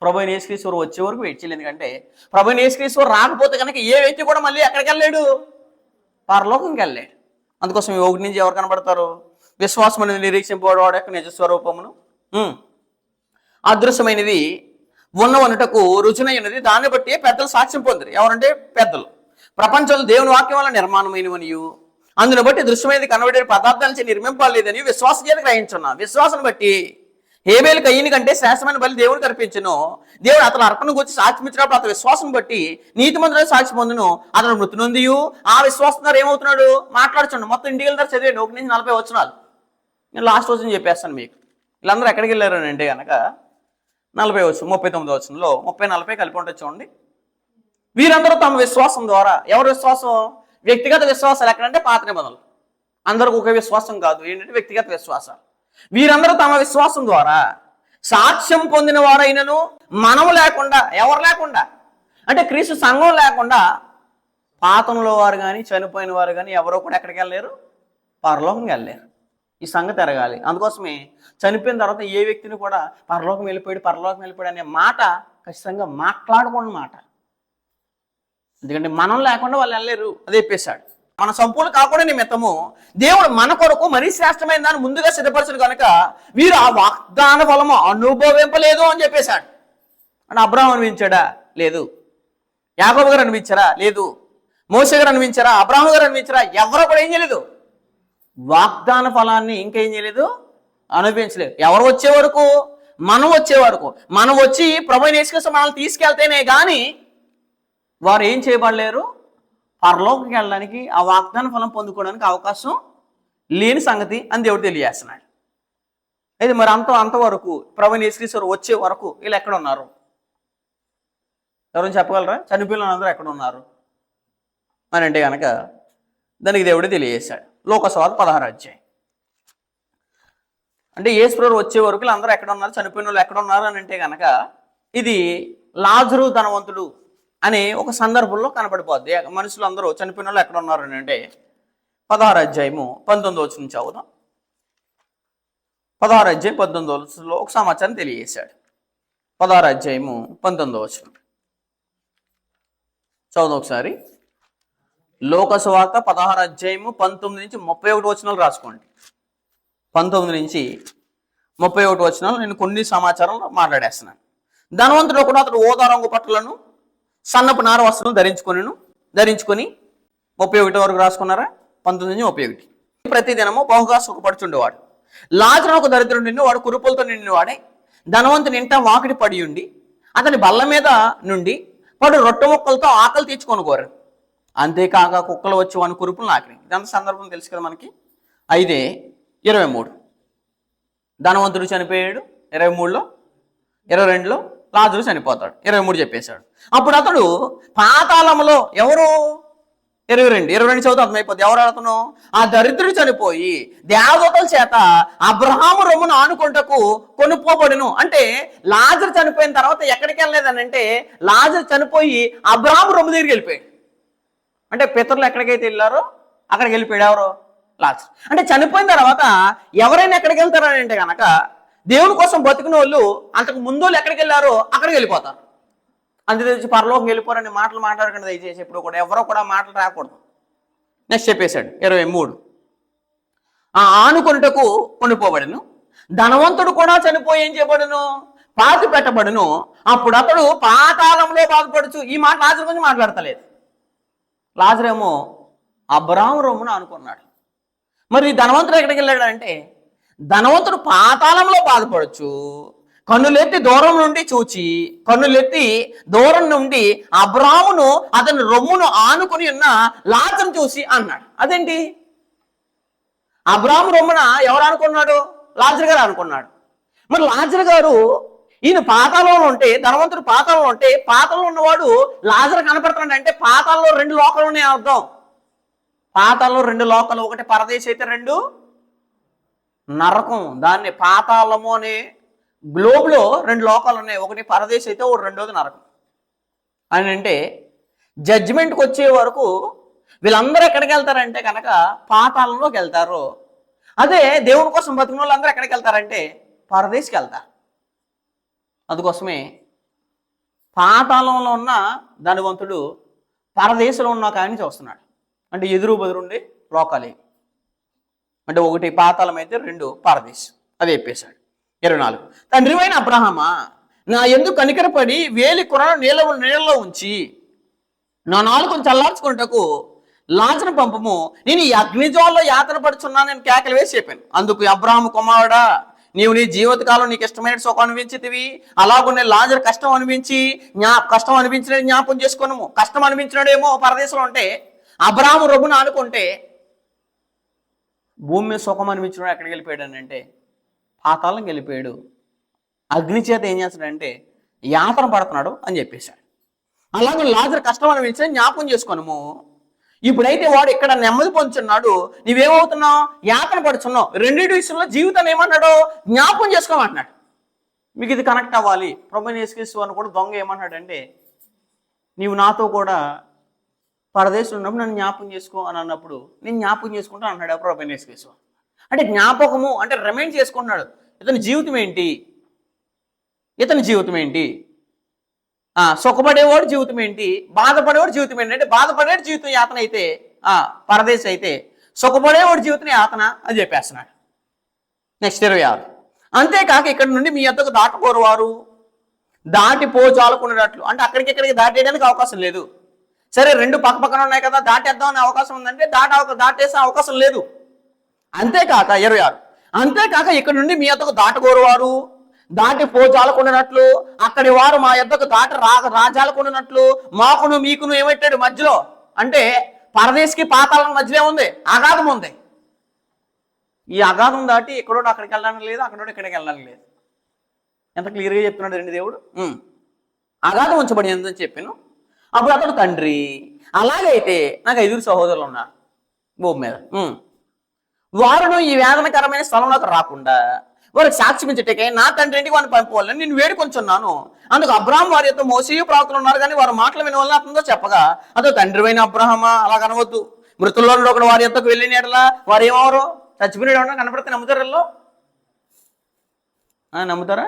ప్రభువైన యేసుక్రీస్తు వచ్చే వరకు వెయిట్ చేయాలి. ఎందుకంటే ప్రభువైన యేసుక్రీస్తు రాకపోతే కనుక ఏ వ్యక్తి కూడా మళ్ళీ ఎక్కడికి వెళ్ళాడు, పరలోకంకి వెళ్ళాడు. అందుకోసం ఈ 1 నుంచి ఎవరు కనబడతారు, విశ్వాసం అనేది నిరీక్షింపబడేవాడు యొక్క నిజస్వరూపమును అదృశ్యమైనది ఉన్నవనుటకు రుజునైనది, దాన్ని బట్టి పెద్దలు సాక్ష్యం పొందిరు. ఎవరంటే పెద్దలు. ప్రపంచంలో దేవుని వాక్యం వల్ల నిర్మాణమైనవనియు అందుని బట్టి దృశ్యమైనది కనబడే పదార్థాల నుంచి నిర్మింపలేదని విశ్వాస చేత గ్రహించున్నా. విశ్వాసం బట్టి హేబేలు కయ్యని కంటే శ్రేష్టమైన బలి దేవుడు కనిపించును. దేవుడు అతను అర్పణ గురించి సాక్ష్యం ఇచ్చినప్పుడు అతను విశ్వాసం బట్టి నీతిమంతుడు సాక్షి పొందును. అతను మృతి నొందియు ఆ విశ్వాసం ద్వారా ఏమవుతున్నాడు, మాట్లాడుచుండు. మొత్తం ఇంటికి వెళ్తారు, చదివండి 1 నుంచి 40 వచనాలు. నేను లాస్ట్ రోజు చెప్పేస్తాను మీకు. వీళ్ళందరూ ఎక్కడికి వెళ్ళారని అంటే కనుక 40 వచనం, 39 వచనంలో 30-40 కలిపి ఉంటుంది చూడండి. వీరందరూ తమ విశ్వాసం ద్వారా, ఎవరి విశ్వాసం, వ్యక్తిగత విశ్వాసాలు. ఎక్కడంటే పాత నిబంధనలు, అందరికి ఒక విశ్వాసం కాదు, ఏంటంటే వ్యక్తిగత విశ్వాసాలు. వీరందరూ తమ విశ్వాసం ద్వారా సాక్ష్యం పొందిన వారైనను మనము లేకుండా, ఎవరు లేకుండా అంటే క్రీస్తు సంఘం లేకుండా పాతంలో వారు కానీ చనిపోయిన వారు కానీ ఎవరో కూడా ఎక్కడికి వెళ్ళలేరు, పరలోకంకి వెళ్ళలేరు. ఈ సంగతి ఎరగాలి. అందుకోసమే చనిపోయిన తర్వాత ఏ వ్యక్తిని కూడా పరలోకం వెళ్ళిపోయాడు అనే మాట ఖచ్చితంగా మాట్లాడకూడని మాట. ఎందుకంటే మనం లేకుండా వాళ్ళు వెళ్ళలేరు, అదే చెప్పేశాడు. మన సంపూర్ణ కాకుండా నిమిత్తము దేవుడు మన కొరకు మరీ శ్రేష్టమైన దాన్ని ముందుగా సిద్ధపరచడు కనుక వీరు ఆ వాగ్దాన ఫలము అనుభవింపలేదు అని చెప్పేశాడు. అంటే అబ్రహాం అనిపించాడా, లేదు. యాకోబు గారు అనిపించారా, లేదు. మోషే గారు అనిపించారా, అబ్రహాం గారు అనిపించారా, ఎవరో కూడా ఏం చేయలేదు, వాగ్దాన ఫలాన్ని ఇంకేం చేయలేదు, అనుభవించలేదు. ఎవరు వచ్చే వరకు, మనం వచ్చే వరకు. మనం వచ్చి ప్రభువైన యేసుక్రీస్తు మనల్ని తీసుకెళ్తేనే కానీ వారు ఏం చేయబడలేరు, పరలోకంకి వెళ్ళడానికి, ఆ వాగ్దాన ఫలం పొందుకోవడానికి అవకాశం లేని సంగతి అని దేవుడు తెలియజేస్తున్నాడు. అయితే మరి అంతవరకు ప్రభువైన యేసుక్రీస్తు వచ్చే వరకు వీళ్ళు ఎక్కడ ఉన్నారు, ఎవరైనా చెప్పగలరా? చనిపోయిన అందరూ ఎక్కడ ఉన్నారు అని అంటే కనుక దానికి దేవుడే తెలియజేశాడు. లోకసువార్త 16వ అధ్యాయం. అంటే యేసు ప్రభువు వచ్చే వరకు అందరూ ఎక్కడ ఉన్నారు, చనిపోయిన వాళ్ళు ఎక్కడ ఉన్నారు అని అంటే కనుక ఇది లాజరు ధనవంతుడు అనే ఒక సందర్భంలో కనబడిపోద్ది. మనుషులు అందరూ చనిపోయిన వాళ్ళు ఎక్కడ ఉన్నారు అని అంటే 16వ అధ్యాయము 19వ వచనం నుంచి చదువుదాం. 16వ అధ్యాయం 19వ వచనంలో ఒక సమాచారం తెలియజేశాడు. 16వ అధ్యాయము 19వ వచనం చదువు ఒకసారి. లోకసువార్త 16వ అధ్యాయము 19 నుంచి 31 వచనాలు రాసుకోండి. 19 నుంచి 31 వచనాలు నేను కొన్ని సమాచారం మాట్లాడేస్తున్నాను. ధనవంతుడు ఒకడు, అతడు ఓదా రంగు పట్టులను సన్నపు నార వస్త్రం ధరించుకొనిను, ధరించుకొని 31 వరకు రాసుకున్నారా? 19-31. ప్రతిదినము బహుగా సుఖపడుచుండేవాడు. లాజరు ఒక దరిద్రుడు, వాడు కురుపులతో నిండినవాడే. ధనవంతుని ఇంట వాకిడి పడి ఉండి అతని బల్ల మీద నుండి వాడు రొట్టె ముక్కలతో ఆకలి తీర్చుకొని కోరాడు. అంతేకాక కుక్కలు వచ్చి వాని కురుపులు నాకినాయి. ఇదంతా సందర్భం తెలుసు కదా మనకి. 5:23 ధనవంతుడు చనిపోయాడు. 23లో 22లో లాజరు చనిపోతాడు. 23 చెప్పేశాడు. అప్పుడు అతడు పాతాళములో, ఎవరు? 22 చదువుతూ అర్థమైపోద్ది. ఎవరు అతను? ఆ దరిద్రుడు చనిపోయి దేవదూతల చేత అబ్రహాము రొమ్మును ఆనుకుంటకు కొనుక్కోబడును. అంటే లాజరు చనిపోయిన తర్వాత ఎక్కడికి వెళ్ళలేదని అంటే, లాజరు చనిపోయి అబ్రహాము రొమ్ము దగ్గరికి వెళ్ళిపోయాడు. అంటే పితరులు ఎక్కడికైతే వెళ్ళారో అక్కడికి వెళ్ళిపోయాడు. ఎవరు? లాజరు. అంటే చనిపోయిన తర్వాత ఎవరైనా ఎక్కడికి వెళ్తారని అంటే కనుక, దేవుని కోసం బతికిన వాళ్ళు అంతకు ముందు వాళ్ళు ఎక్కడికి వెళ్ళారో అక్కడికి వెళ్ళిపోతారు. అందుకే పరలోకం వెళ్ళిపోరని మాటలు మాట్లాడకండి దయచేసి. ఎప్పుడు కూడా ఎవరో కూడా మాటలు రాకూడదు. నెక్స్ట్ చెప్పేశాడు 23 ఆ ఆనుకొనుటకు కొనుక్కోబడను. ధనవంతుడు కూడా చనిపోయి ఏం చేయబడును? పాతి పెట్టబడును. అప్పుడు అతడు పాతాళంలో బాధపడుచు. ఈ మాట లాజరు గురించి మాట్లాడతలేదు. లాజరు ఏమో అబ్రహాము రొమ్మును ఆనుకున్నాడు. మరి ధనవంతుడు ఎక్కడికి వెళ్ళాడు అంటే, ధనవంతుడు పాతాళంలో బాధపడచ్చు. కన్నులెత్తి దూరం నుండి చూచి, కన్నులెత్తి దూరం నుండి అబ్రామును అతని రొమ్మును ఆనుకుని ఉన్న లాజరును చూసి అన్నాడు. అదేంటి? అబ్రాము రొమ్మున ఎవరు అనుకున్నాడు? లాజరు గారు అనుకున్నాడు. మరి లాజరు గారు ఈయన పాతాళంలో ఉంటే, ధనవంతుడు పాతాళంలో ఉంటే, పాతాళంలో ఉన్నవాడు లాజరు కనపడుతున్నాడు అంటే పాతాళంలో 2 లోకాలు ఉన్నాయి అర్థం. పాతాళంలో 2 లోకాలు, ఒకటి పరదేశం అయితే 2 నరకం. దాన్ని పాతాళము అనే గ్లోబ్లో 2 లోకాలు ఉన్నాయి. ఒకటి పరదేశం అయితే, ఒకటి రెండోది నరకం. అని అంటే జడ్జిమెంట్కి వచ్చే వరకు వీళ్ళందరూ ఎక్కడికి వెళ్తారంటే కనుక పాతాళంలోకి వెళ్తారు. అదే దేవుని కోసం బతికిన వాళ్ళందరూ ఎక్కడికి వెళ్తారంటే పరదేశికి వెళ్తారు. అందుకోసమే పాతాళంలో ఉన్న ధనవంతుడు పరదేశంలో ఉన్న ఒక ఆయన చూస్తున్నాడు. అంటే ఎదురు బెదురుండే లోకాలే. అంటే ఒకటి పాతాళం అయితే 2 పరదేశం. అది చెప్పేశాడు. 24 తండ్రివైన అబ్రహామా, నా ఎందుకు కనికరపడి వేలి కొరను నీళ్ళలో ఉంచి నా నాలుకను చల్లార్చుకుంటకు లాజరును పంపము. నేను ఈ అగ్నిజ్వాలలో యాతన పడుచున్నాను నేను కేకలు వేసి చెప్పాను. అందుకు అబ్రహాము కుమారుడా, నీవు నీ జీవితకాలం నీకు ఇష్టమైన సుఖం అనిపించితివి. అలాగునే లాజరు కష్టం అనిపించిన జ్ఞాపకం చేసుకున్నాము. కష్టం అనిపించినాడేమో పరదేశంలో ఉంటే, అబ్రహాము రొమ్మును ఆనుకుంటే భూమి మీద సుఖం అనిపించినాడు ఎక్కడికి వెళ్ళిపోయాడు అని అంటే పాతాళం వెళ్ళిపోయాడు. అగ్ని చేత ఏం చేస్తాడంటే యాతన పడుతున్నాడు అని చెప్పేశాడు. అలాగే లాజరు కష్టం అనిపించిన జ్ఞాపకం చేసుకోనము. ఇప్పుడైతే వాడు ఇక్కడ నెమ్మది పొందుతున్నాడు, నీవేమవుతున్నావు? యాతన పడుతున్నావు. రెండింటి విషయంలో జీవితాన్ని ఏమన్నాడు? జ్ఞాపకం చేసుకోమంటున్నాడు. మీకు ఇది కనెక్ట్ అవ్వాలి. ప్రభువైన యేసుక్రీస్తు అని కూడా దొంగ ఏమన్నాడంటే, నీవు నాతో కూడా పరదేశంలో ఉన్నప్పుడు నన్ను జ్ఞాపకం చేసుకో అని అన్నప్పుడు నేను జ్ఞాపకం చేసుకుంటా అన్నాడు ప్రభువైన యేసుక్రీస్తు. అంటే జ్ఞాపకము అంటే రిమైండ్ చేసుకుంటున్నాడు. ఇతని జీవితం ఏంటి? సుఖపడేవాడు జీవితం ఏంటి? బాధపడేవాడు జీవితం ఏంటి? అంటే బాధపడేవాడు జీవితం యాతన అయితే, పరదేశం అయితే సుఖపడేవాడు జీవితం యాతన అని చెప్పేస్తున్నాడు. నెక్స్ట్ 26 అంతేకాక ఇక్కడ నుండి మీ యొద్దకు దాటకోరువారు దాటిపోచాలకున్నట్లు. అంటే అక్కడికి దాటేయడానికి అవకాశం లేదు. సరే 2 పక్కన ఉన్నాయి కదా, దాటేద్దాం అనే అవకాశం ఉందంటే దాటేసే అవకాశం లేదు. అంతేకాక 26 అంతేకాక ఇక్కడ నుండి మీ యొద్దకు దాటకోరువారు దాటిపోజాలకుండానట్లు, అక్కడి వారు మా యొద్దకు రాజాలకుండానట్లు మాకును మీకును ఏమెట్టాడు మధ్యలో. అంటే పరదేశికి పాతాళం మధ్యలో ఉంది, అగాధం ఉంది. ఈ అగాధం దాటి ఎక్కడోడు అక్కడికి వెళ్ళడానికి లేదు, అక్కడోడు ఇక్కడికి వెళ్ళడానికి లేదు. ఎంత క్లియర్గా చెప్తున్నాడు రండి దేవుడు. అగాధం ఉంచబడి ఎందని చెప్పాను. అప్పుడు అతడు తండ్రి, అలాగైతే నాకు 5 సహోదరులు ఉన్నారు భూమి మీద. వారును ఈ వేదనకరమైన స్థలంలోకి రాకుండా వారికి సాక్ష్యం ఇచ్చేటకే నా తండ్రి ఇంటికి వారిని పంపుకోవాలని నేను వేడుకొంచున్నాను. అందుకు అబ్రహాం వారి యొక్క మోసే ప్రవక్తలు ఉన్నారు కానీ వారు మాటలు వినవాలని అతనితో చెప్పగా, అతను తండ్రివైన అబ్రహామా అలా కనవద్దు. మృతుల్లో ఒకడు వారి యొక్కకు వెళ్ళిన ఎడలా వారు ఏమవరు? చచ్చిపోయిన కనపడితే నమ్ముతారల్లో? నమ్ముతారా?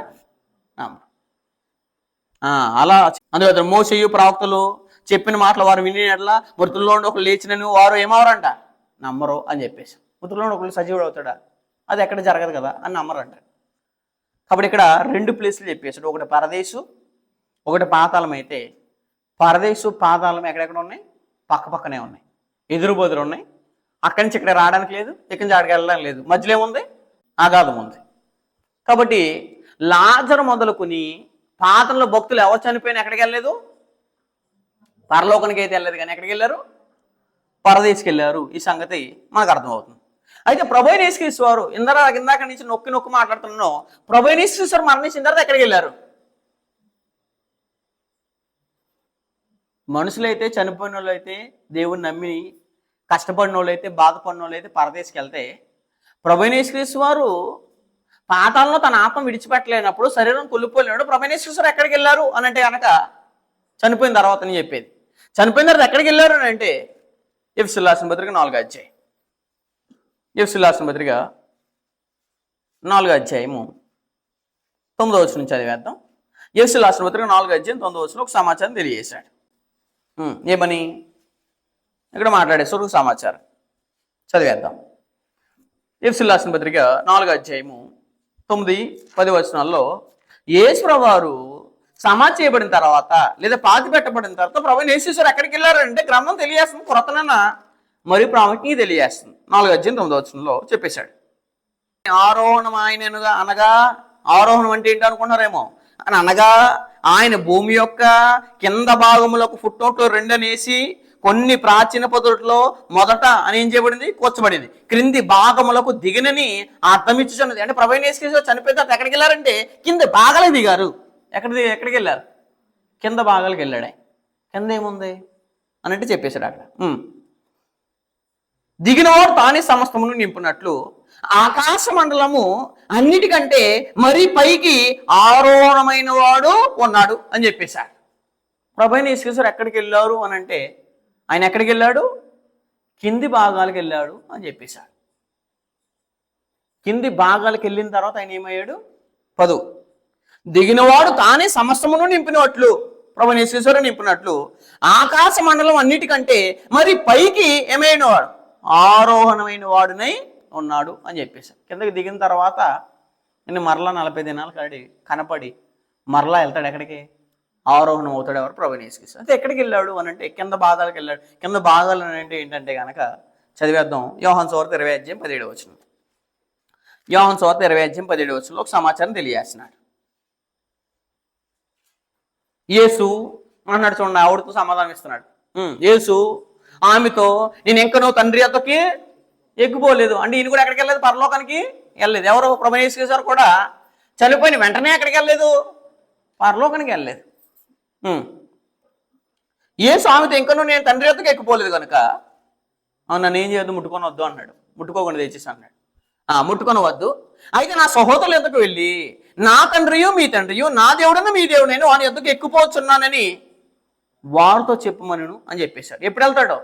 అలా అందులో అతను మోసే ప్రవక్తలు చెప్పిన మాటలు వారు విని ఎడలా మృతుల్లో ఒకరు లేచినని వారు ఏమవరంట? నమ్మరు అని చెప్పేసి. మృతుల్లో ఒకరు సజీవుడు అవుతాడా? అది ఎక్కడ జరగదు కదా అని నమ్మరు అంటారు. కాబట్టి ఇక్కడ 2 ప్లేసులు చెప్పేసాడు. ఒకటి పరదేశు, ఒకటి పాతాళం. అయితే పరదేశు పాతాళం ఎక్కడెక్కడ ఉన్నాయి? పక్క పక్కనే ఉన్నాయి, ఎదురు బదురు ఉన్నాయి. అక్కడి నుంచి ఇక్కడ రావడానికి లేదు, ఇక్కడి నుంచి ఆడికి వెళ్ళడానికి లేదు, మధ్యలో ఏముంది? అగాధం ఉంది. కాబట్టి లాజరు మొదలుకొని పాతంలో భక్తులు ఎవరు చనిపోయినా ఎక్కడికి వెళ్ళలేదు? పరలోకానికి అయితే వెళ్ళలేదు, కానీ ఎక్కడికి వెళ్ళారు? పరదేశికి వెళ్ళారు. ఈ సంగతి మనకు అర్థమవుతుంది. అయితే ప్రభు అయిన యేసుక్రీస్తు వారు ఇందాక నుంచి నొక్కి నొక్కి మాట్లాడుతున్నాను. ప్రభు అయిన యేసుక్రీస్తు వారు మరణించిన తర్వాత ఎక్కడికి వెళ్ళారు? మనుషులైతే, చనిపోయిన వాళ్ళు అయితే, దేవుని నమ్మి కష్టపడిన వాళ్ళు అయితే, బాధపడిన వాళ్ళు అయితే పరదేశికి వెళ్తే, ప్రభు అయిన యేసుక్రీస్తు వారు పాతాళంలో తన ఆత్మ విడిచిపెట్టలేనప్పుడు, శరీరం కుళ్ళిపోలేనప్పుడు ప్రభు అయిన యేసుక్రీస్తు వారు ఎక్కడికి వెళ్ళారు అని అంటే కనుక చనిపోయిన తర్వాత అని చెప్పేది. చనిపోయిన తర్వాత ఎక్కడికి వెళ్ళారు అని అంటే ఎఫెసీయులకు రాసిన పత్రిక 4వ అధ్యాయం. ఎఫెసీయులకు రాసిన పత్రిక 4వ అధ్యాయము 9వ వచనం నుంచి చదివేద్దాం. ఎఫెసీయులకు రాసిన పత్రిక 4వ అధ్యాయం 9వ వచనం ఒక సమాచారం తెలియజేశాడు. ఏమని? ఇక్కడ మాట్లాడే స్వర్గ సమాచారం చదివేద్దాం. ఎఫెసీయులకు రాసిన పత్రిక 4వ అధ్యాయము 9, 10 వచనాల్లో యేసు ప్రభువారు సమాధి చేయబడిన తర్వాత లేదా పాతి పెట్టబడిన తర్వాత ప్రభు యేసు ఎక్కడికి వెళ్ళారంటే గ్రంథం తెలియజేస్తుంది. కొరతనైన మరి ప్రాముఖ్యంగా తెలియజేస్తుంది. 4వ అధ్యాయం 9వ వచనంలో చెప్పేశాడు. ఆరోహణం ఆయనగా అనగా, ఆరోహణం అంటే ఏంటి అనుకున్నారేమో అని అనగా, ఆయన భూమి యొక్క కింద భాగములకు ఫుట్నోట్లో 2 అనేసి కొన్ని ప్రాచీన పద్ధతుల్లో మొదట అని ఏం చేయబడింది? కూర్చబడింది. క్రింది భాగములకు దిగినని అర్థమిచ్చుచున్నది. అంటే ప్రభు యేసు చనిపోయిన తర్వాత ఎక్కడికి వెళ్ళారంటే కింద భాగాలకు దిగారు. ఎక్కడికి వెళ్ళారు? కింద భాగాలకు వెళ్ళాడే. కింద ఏముంది అని అంటే చెప్పేశాడు అక్కడ. దిగినవాడు తానే సమస్తమును నింపునట్లు ఆకాశ మండలము అన్నిటికంటే మరీ పైకి ఆరోహణమైన వాడు ఉన్నాడు అని చెప్పేశాడు. ప్రభు అయిన యేసుక్రీస్తు ఎక్కడికి వెళ్ళారు అని అంటే ఆయన ఎక్కడికి వెళ్ళాడు? కింది భాగాలకు వెళ్ళాడు అని చెప్పేశాడు. కింది భాగాలకు వెళ్ళిన తర్వాత ఆయన ఏమయ్యాడు? 10 దిగినవాడు తానే సమస్తమును నింపినట్లు, ప్రభు అయిన యేసుక్రీస్తు నింపినట్లు ఆకాశ మండలం అన్నిటికంటే మరి పైకి ఏమైనా వాడు ఆరోహణమైన వాడునై ఉన్నాడు అని చెప్పేశాడు. కిందకి దిగిన తర్వాత నేను మరలా 40 దినాలు కనపడి మరలా వెళ్తాడు. ఎక్కడికి? ఆరోహణం అవుతాడు. ఎవరు? ప్రభు అయిన యేసుక్రీస్తు. అయితే ఎక్కడికి వెళ్ళాడు అని అంటే కింద భాగాలకు వెళ్ళాడు. కింద భాగాలు అంటే ఏంటంటే కనుక చదివేద్దాం. యోహాను సువార్త 20వ అధ్యాయం 17వ వచనం. యోహాను సువార్త 20వ అధ్యాయం 17వ వచనంలో ఒక సమాచారం తెలియజేస్తున్నాడు. యేసు అన్నాడు చూడండి, ఆవిడతో సమాధానం ఇస్తున్నాడు. యేసు ఆమెతో నేను ఇంకా నువ్వు తండ్రి అతకి ఎక్కిపోలేదు అంటే ఈయన కూడా ఎక్కడికి వెళ్ళలేదు? పరలోకానికి వెళ్ళలేదు. ఎవరు? ప్రభు యేసు గారు కూడా చనిపోయిన వెంటనే ఎక్కడికి వెళ్ళలేదు? పరలోకానికి వెళ్ళలేదు. యేసు ఆమెతో ఇంకా నువ్వు నేను తండ్రి అతకి ఎక్కిపోలేదు కనుక నన్ను ఏం చేయొద్దు, ముట్టుకొని వద్దు అన్నాడు. ముట్టుకోకుండా తెచ్చేసి అన్నాడు. ముట్టుకొని వద్దు. అయితే నా సహోదరులు ఎందుకు వెళ్ళి నా తండ్రియు మీ తండ్రియు నా దేవుడను మీ దేవుడైనా వాని ఎందుకు ఎక్కిపోతున్నానని వారితో చెప్పమను అని చెప్పేశాడు. ఎప్పుడు వెళ్తాడో?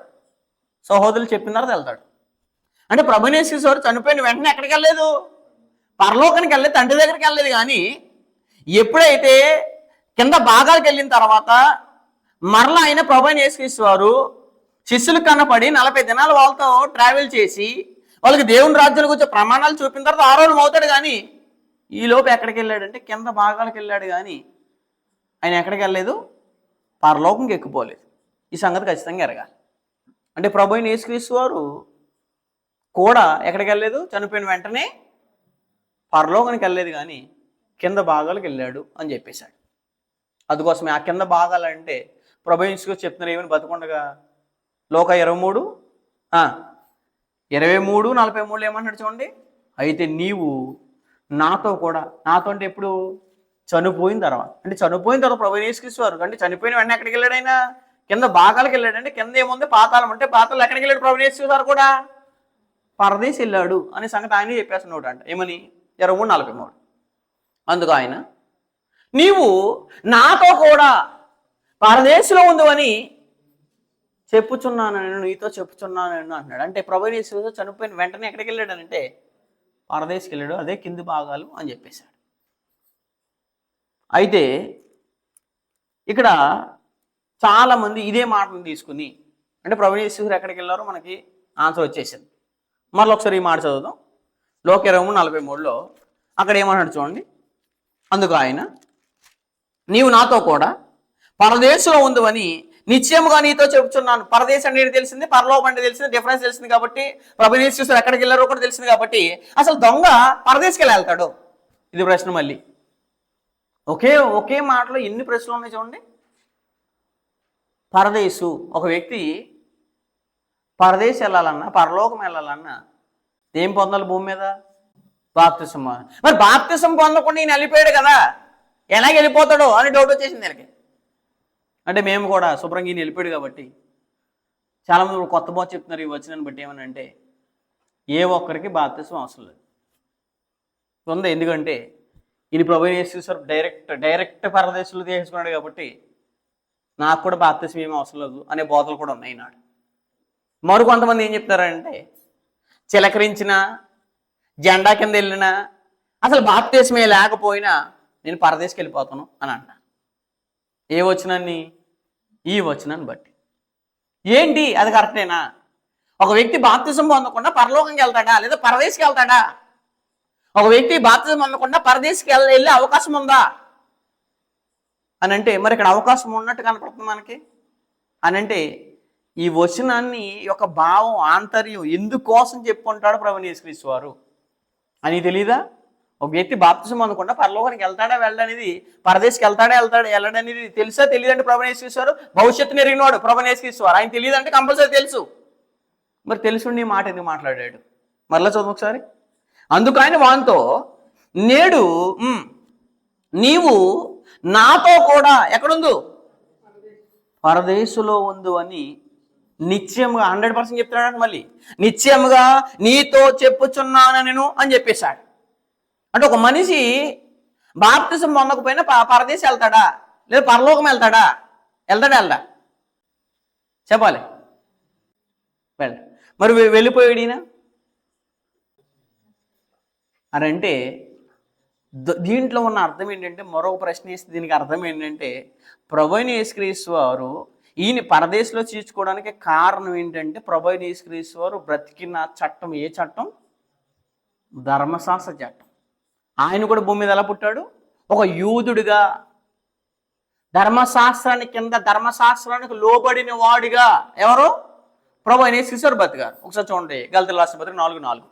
సహోదరులు చెప్పిన తర్వాత వెళ్తాడు. అంటే ప్రభు యేసు వారు చనిపోయిన వెంటనే ఎక్కడికి వెళ్ళలేదు? పరలోకానికి వెళ్ళలేదు, తండ్రి దగ్గరికి వెళ్ళలేదు. కానీ ఎప్పుడైతే కింద భాగాలకు వెళ్ళిన తర్వాత మరలా ఆయన ప్రభు యేసు వారు శిష్యులు కనపడి 40 దినాలు వాళ్ళతో ట్రావెల్ చేసి వాళ్ళకి దేవుని రాజ్యానికి వచ్చే ప్రమాణాలు చూపిన తర్వాత ఆరోహణం అవుతాడు. కానీ ఈ లోపు ఎక్కడికి వెళ్ళాడంటే కింద భాగాలకు వెళ్ళాడు. కానీ ఆయన ఎక్కడికి వెళ్ళలేదు? పరలోకంకి ఎక్కిపోలేదు. ఈ సంగతి ఖచ్చితంగా ఎరగాలి. అంటే ప్రభు అయిన యేసుక్రీస్తు వారు కూడా ఎక్కడికి వెళ్ళలేదు? చనిపోయిన వెంటనే పరలోకానికి వెళ్ళలేదు, కానీ కింద భాగాలకు వెళ్ళాడు అని చెప్పేశాడు. అందుకోసమే ఆ కింద భాగాలు అంటే ప్రభు యేసుక్రీస్తు చెప్తున్నారు ఏమని బతుకుండగా లోక 23:43 ఏమంటాడు చూడండి. అయితే నీవు నాతో కూడా, నాతో అంటే ఎప్పుడు? చనిపోయిన తర్వాత. అంటే చనిపోయిన తర్వాత ప్రభు యేసుక్రీస్తు వారు అంటే చనిపోయిన వెంటనే ఎక్కడికి వెళ్ళాడు? ఆయన కింద భాగాలకు వెళ్ళాడు. అంటే కింద ఏముంది? పాతాళం. అంటే పాతాళం ఎక్కడికి వెళ్ళాడు ప్రభు యేసుక్రీస్తు వారు కూడా? పరదేశి వెళ్ళాడు అనే సంగతి ఆయన చెప్పేస్తున్నాడు అంట. ఏమని? 23:43. అందుకు ఆయన నీవు నాతో కూడా పరదేశంలో ఉండు అని చెప్పుచున్నాను, నేను నీతో చెప్పుచున్నాను అంటున్నాడు. అంటే ప్రభు యేసు చనిపోయిన వెంటనే ఎక్కడికి వెళ్ళాడు అంటే పరదేశికి వెళ్ళాడు. అదే కింది భాగాలు అని చెప్పేశాడు. అయితే ఇక్కడ చాలామంది ఇదే మాటను తీసుకుని అంటే ప్రభు యేసు ఎక్కడికి వెళ్ళారో మనకి ఆన్సర్ వచ్చేసింది. మరొకసారి ఒకసారి ఈ మాట చదువుదాం. లోక 23:43లో అక్కడ ఏమన్నాడు చూడండి. అందుకు ఆయన నీవు నాతో కూడా పరదేశంలో ఉందని నిశ్చయముగా నీతో చెబుతున్నాను, పరదేశం అంటే తెలిసింది, పరలోకం అంటే తెలిసింది, డిఫరెన్స్ తెలిసింది కాబట్టి, ప్రభు యేసు క్రీస్తు ఎక్కడికి వెళ్ళారో కూడా తెలిసింది కాబట్టి, అసలు దొంగ పరదేశకి వెళ్తాడు? ఇది ప్రశ్న. మళ్ళీ ఒకే మాటలో ఎన్ని ప్రశ్నలు ఉన్నాయి చూడండి. పరదేశు, ఒక వ్యక్తి పరదేశం వెళ్ళాలన్నా, పరలోకం వెళ్ళాలన్నా ఏం పొందాలి భూమి మీద? బాప్తిసం. మరి బాప్తిసం పొందకుండా ఈయన వెళ్ళిపోయాడు కదా, ఎలా వెళ్ళిపోతాడో అని డౌట్ వచ్చేసింది ఆయనకి. అంటే మేము కూడా శుభ్రంగా ఈయన వెళ్ళిపోయాడు కాబట్టి, చాలామంది కొత్త బాగా చెప్తున్నారు ఈ వచనాన్ని బట్టి, ఏమని అంటే ఏ ఒక్కరికి బాప్తిసం అవసరం లేదు ఉంది. ఎందుకంటే ఈయన ప్రభు యేసు డైరెక్ట్ పరదేశంలో తీసుకున్నాడు కాబట్టి నాకు కూడా బాప్తిసం ఏమీ అవసరం లేదు అనే బోధలు కూడా ఉన్నాయి ఈనాడు. మరికొంతమంది ఏం చెప్తారంటే చిలకరించిన జెండా కింద వెళ్ళినా అసలు బాప్తిసమే లేకపోయినా నేను పరదేశకి వెళ్ళిపోతాను అని అంట. ఏ వచనాన్ని? ఈ వచనాన్ని బట్టి. ఏంటి అది కరెక్టేనా? ఒక వ్యక్తి బాప్తిసం పొందకుండా పరలోకంకి వెళ్తాడా లేదా పరదేశకి వెళ్తాడా? ఒక వ్యక్తి బాప్తిసం పొందకుండా పరదేశకి వెళ్ళే అవకాశం ఉందా అని అంటే మరి ఇక్కడ అవకాశం ఉన్నట్టు కనపడుతుంది మనకి. అని అంటే ఈ వచనాన్ని యొక్క భావం, ఆంతర్యం ఎందుకోసం చెప్పుకుంటాడు ప్రభువు యేసు క్రీస్తు వారు అని తెలీదా? ఒక వ్యక్తి బాప్తిసం పొందకుండా పరలోకానికి వెళ్తాడా వెళ్ళడనేది, పరదేశకి వెళ్ళడనేది తెలుసా తెలియదంటే ప్రభువు యేసు క్రీస్తు వారు భవిష్యత్తు ఎరిగినవాడు ప్రభువు యేసు క్రీస్తు వారు. ఆయన తెలియదంటే కంపల్సరీ తెలుసు. మరి తెలుసుండి ఈ మాట ఎందుకు మాట్లాడాడు? మరలా చదువు ఒకసారి. అందుకు ఆయన వానితో, నేడు నీవు నాతో కూడా ఎక్కడుందు? పరదేశులో ఉందు అని నిశ్చయముగా 100% చెప్తున్నాడు. మళ్ళీ నిశ్చయముగా నీతో చెప్పుచున్నాను నేను అని చెప్పేశాడు. అంటే ఒక మనిషి బాప్తిసం పొందకపోయినా పరదేశం వెళ్తాడా లేదా పరలోకం వెళ్తాడా? వెళ్దా? చెప్పాలి. మరి వెళ్ళిపోయాడు ఈయన అని అంటే దీంట్లో ఉన్న అర్థం ఏంటంటే, మరొక ప్రశ్న వేస్తే దీనికి అర్థం ఏంటంటే, ప్రభువైన యేసుక్రీస్తు వారు ఈయన పరదేశంలో చేర్చుకోవడానికి కారణం ఏంటంటే, ప్రభువైన యేసుక్రీస్తు వారు బ్రతికిన చట్టం ఏ చట్టం? ధర్మశాస్త్ర చట్టం. ఆయన కూడా భూమి మీద ఎలా పుట్టాడు? ఒక యూదుడిగా, ధర్మశాస్త్రానికి లోబడిన వాడిగా. ఎవరు? ప్రభువైన యేసుక్రీస్తు వారు బతికారు. ఒకసారి చూడండి, గలతీయుల రాసిన పత్రిక 4:4.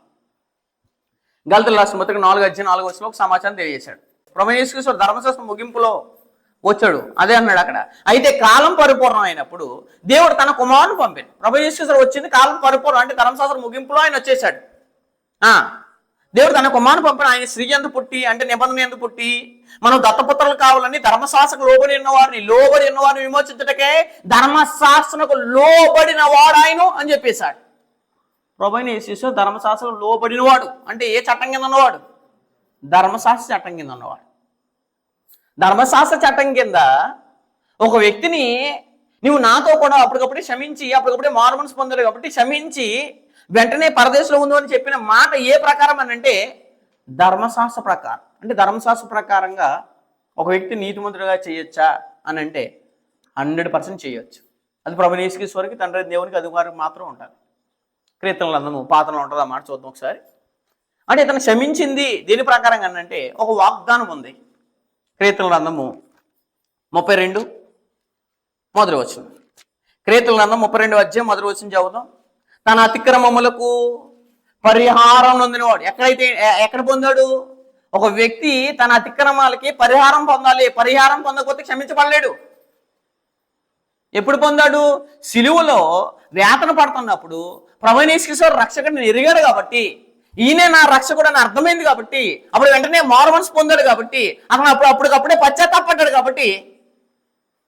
గలతీయుల రాసిన పత్రిక 4:4 ఒక సమాచారం తెలియజేశాడు. ప్రభువైన యేసుక్రీస్తు వారు ధర్మశాస్త్రం ముగింపులో వచ్చాడు. అదే అన్నాడు అక్కడ. అయితే కాలం పరిపూర్ణం అయినప్పుడు దేవుడు తన కుమారుని పంపాడు. ప్రభువైన యేసుక్రీస్తు వారు వచ్చింది కాలం పరిపూర్ణం అంటే ధర్మశాస్త్రం ముగింపులో ఆయన వచ్చేసాడు. దేవుడు తన కుమారుని పంపాడు. ఆయన స్త్రీ ఎందుకు పుట్టి అంటే నిబంధన ఎందుకు పుట్టి మనం దత్తపుత్రులు కావాలని ధర్మశాస్త్రకు లోబడి ఉన్నవారిని విమోచించుటకే ధర్మశాస్త్రకు లోబడిన వాడు ఆయన అని చెప్పేశాడు. ప్రభువైన యేసు ధర్మశాస్త్రం లోబడినవాడు అంటే ఏ చట్టం కింద ఉన్నవాడు? ధర్మశాస్త్ర చట్టం కింద ఉన్నవాడు. ధర్మశాస్త్ర చట్టం కింద ఒక వ్యక్తిని నువ్వు నాతో కూడా అప్పటికప్పుడే క్షమించి, అప్పటికప్పుడే మారుమనసు పొందాడు కాబట్టి క్షమించి వెంటనే పరదేశంలో ఉందో అని చెప్పిన మాట ఏ ప్రకారం అని అంటే ధర్మశాస్త్ర ప్రకారం. అంటే ధర్మశాస్త్ర ప్రకారంగా ఒక వ్యక్తి నీతిమంతుడిగా చేయొచ్చా అని అంటే 100% చేయొచ్చు. అది ప్రభువైన యేసుక్రీస్తు వారికి తండ్రి దేవునికి అధికారం మాత్రం ఉంటుంది. కీర్తనలు అందము పాత్రలో ఉంటుంది. ఆ మాట చూద్దాం ఒకసారి. అంటే ఇతను క్షమించింది దేని ప్రకారంగా అంటే ఒక వాగ్దానం ఉంది. కీర్తనలు అందము 32 మొదటి వచనం. కీర్తనలు అందం 32 అధ్యాయం మొదటి వచనం చదువుదాం. తన అతిక్రమములకు పరిహారం నొందినవాడు. ఎక్కడ పొందాడు? ఒక వ్యక్తి తన అతిక్రమాలకి పరిహారం పొందాలి. పరిహారం పొందకపోతే క్షమించబడలేడు. ఎప్పుడు పొందాడు? సిలువలో వేతన పడుతున్నప్పుడు ప్రభువైన యేసుక్రీస్తు వారు రక్షకుడిని ఎరిగాడు కాబట్టి, ఈయనే నా రక్షకుడు అని అర్థమైంది కాబట్టి, అప్పుడు వెంటనే మారుమనసు పొందాడు కాబట్టి, అతను అప్పటికప్పుడే పశ్చాత్తాపడ్డాడు కాబట్టి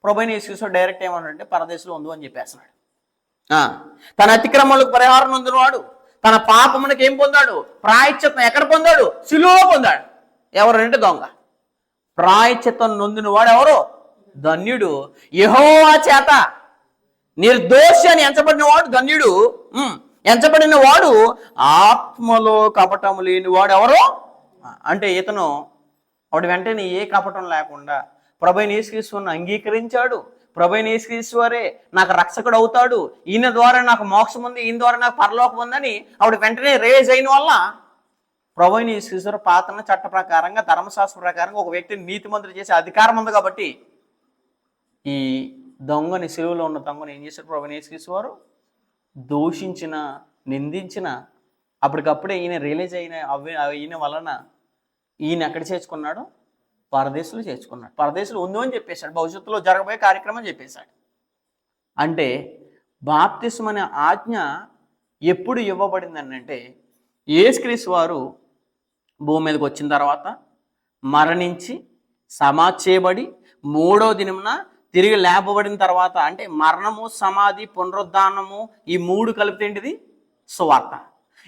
ప్రభువైన యేసుక్రీస్తు వారు డైరెక్ట్ ఏమన్నాడంటే పరదేశంలో ఉండు అని చెప్పేస్తున్నాడు. తన అతిక్రమాలకు పరిహారం నొందినవాడు తన పాపమునకు ఏం పొందాడు? ప్రాయశ్చిత్తం. ఎక్కడ పొందాడు? సిలువలో పొందాడు. ఎవరంటే దొంగ. ప్రాయశ్చిత్తం నొందినవాడు ఎవరు? ధన్యుడు. యెహోవా చేత నిర్దోషి అని ఎంచబడిన వాడు ధన్యుడు. ఎంచబడిన వాడు ఆత్మలో కపటము లేని వాడు ఎవరు అంటే ఇతను వాడు వెంటనే ఏ కపటం లేకుండా ప్రభువైన యేసుక్రీస్తుని అంగీకరించాడు. ప్రభువైన యేసుక్రీస్తు వారే నాకు రక్షకుడు అవుతాడు, ఈయన ద్వారా నాకు మోక్షం ఉంది, ఈయన ద్వారా నాకు పరలోకం ఉందని ఆవిడ వెంటనే రేజ్ అయిన వల్ల ప్రభువైన యేసుక్రీస్తు వారు పాతన చట్ట ప్రకారంగా ధర్మశాస్త్ర ప్రకారంగా ఒక వ్యక్తిని నీతిమంతుడు చేసే అధికారం ఉంది కాబట్టి ఈ దొంగని, సిలువలో ఉన్న దొంగని ఏం చేశారు ప్రభువైన యేసుక్రీస్తు వారు? దూషించిన, నిందించిన, అప్పటికప్పుడే ఈయన రియలైజ్ ఈయన వలన ఈయన ఎక్కడ చేర్చుకున్నాడు? పరదేశంలో చేర్చుకున్నాడు. పరదేశంలో ఉందో అని చెప్పేశాడు, భవిష్యత్తులో జరగబోయే కార్యక్రమం చెప్పేశాడు. అంటే బాప్తిస్మం అనే ఆజ్ఞ ఎప్పుడు ఇవ్వబడిందని అంటే యేసుక్రీస్తు వారు భూమి మీదకి వచ్చిన తర్వాత మరణించి సమాధి చేయబడి 3వ దినమున తిరిగి లేపబడిన తర్వాత, అంటే మరణము, సమాధి, పునరుద్ధానము ఈ 3 కలిపితే ఏంటిది? సువార్త.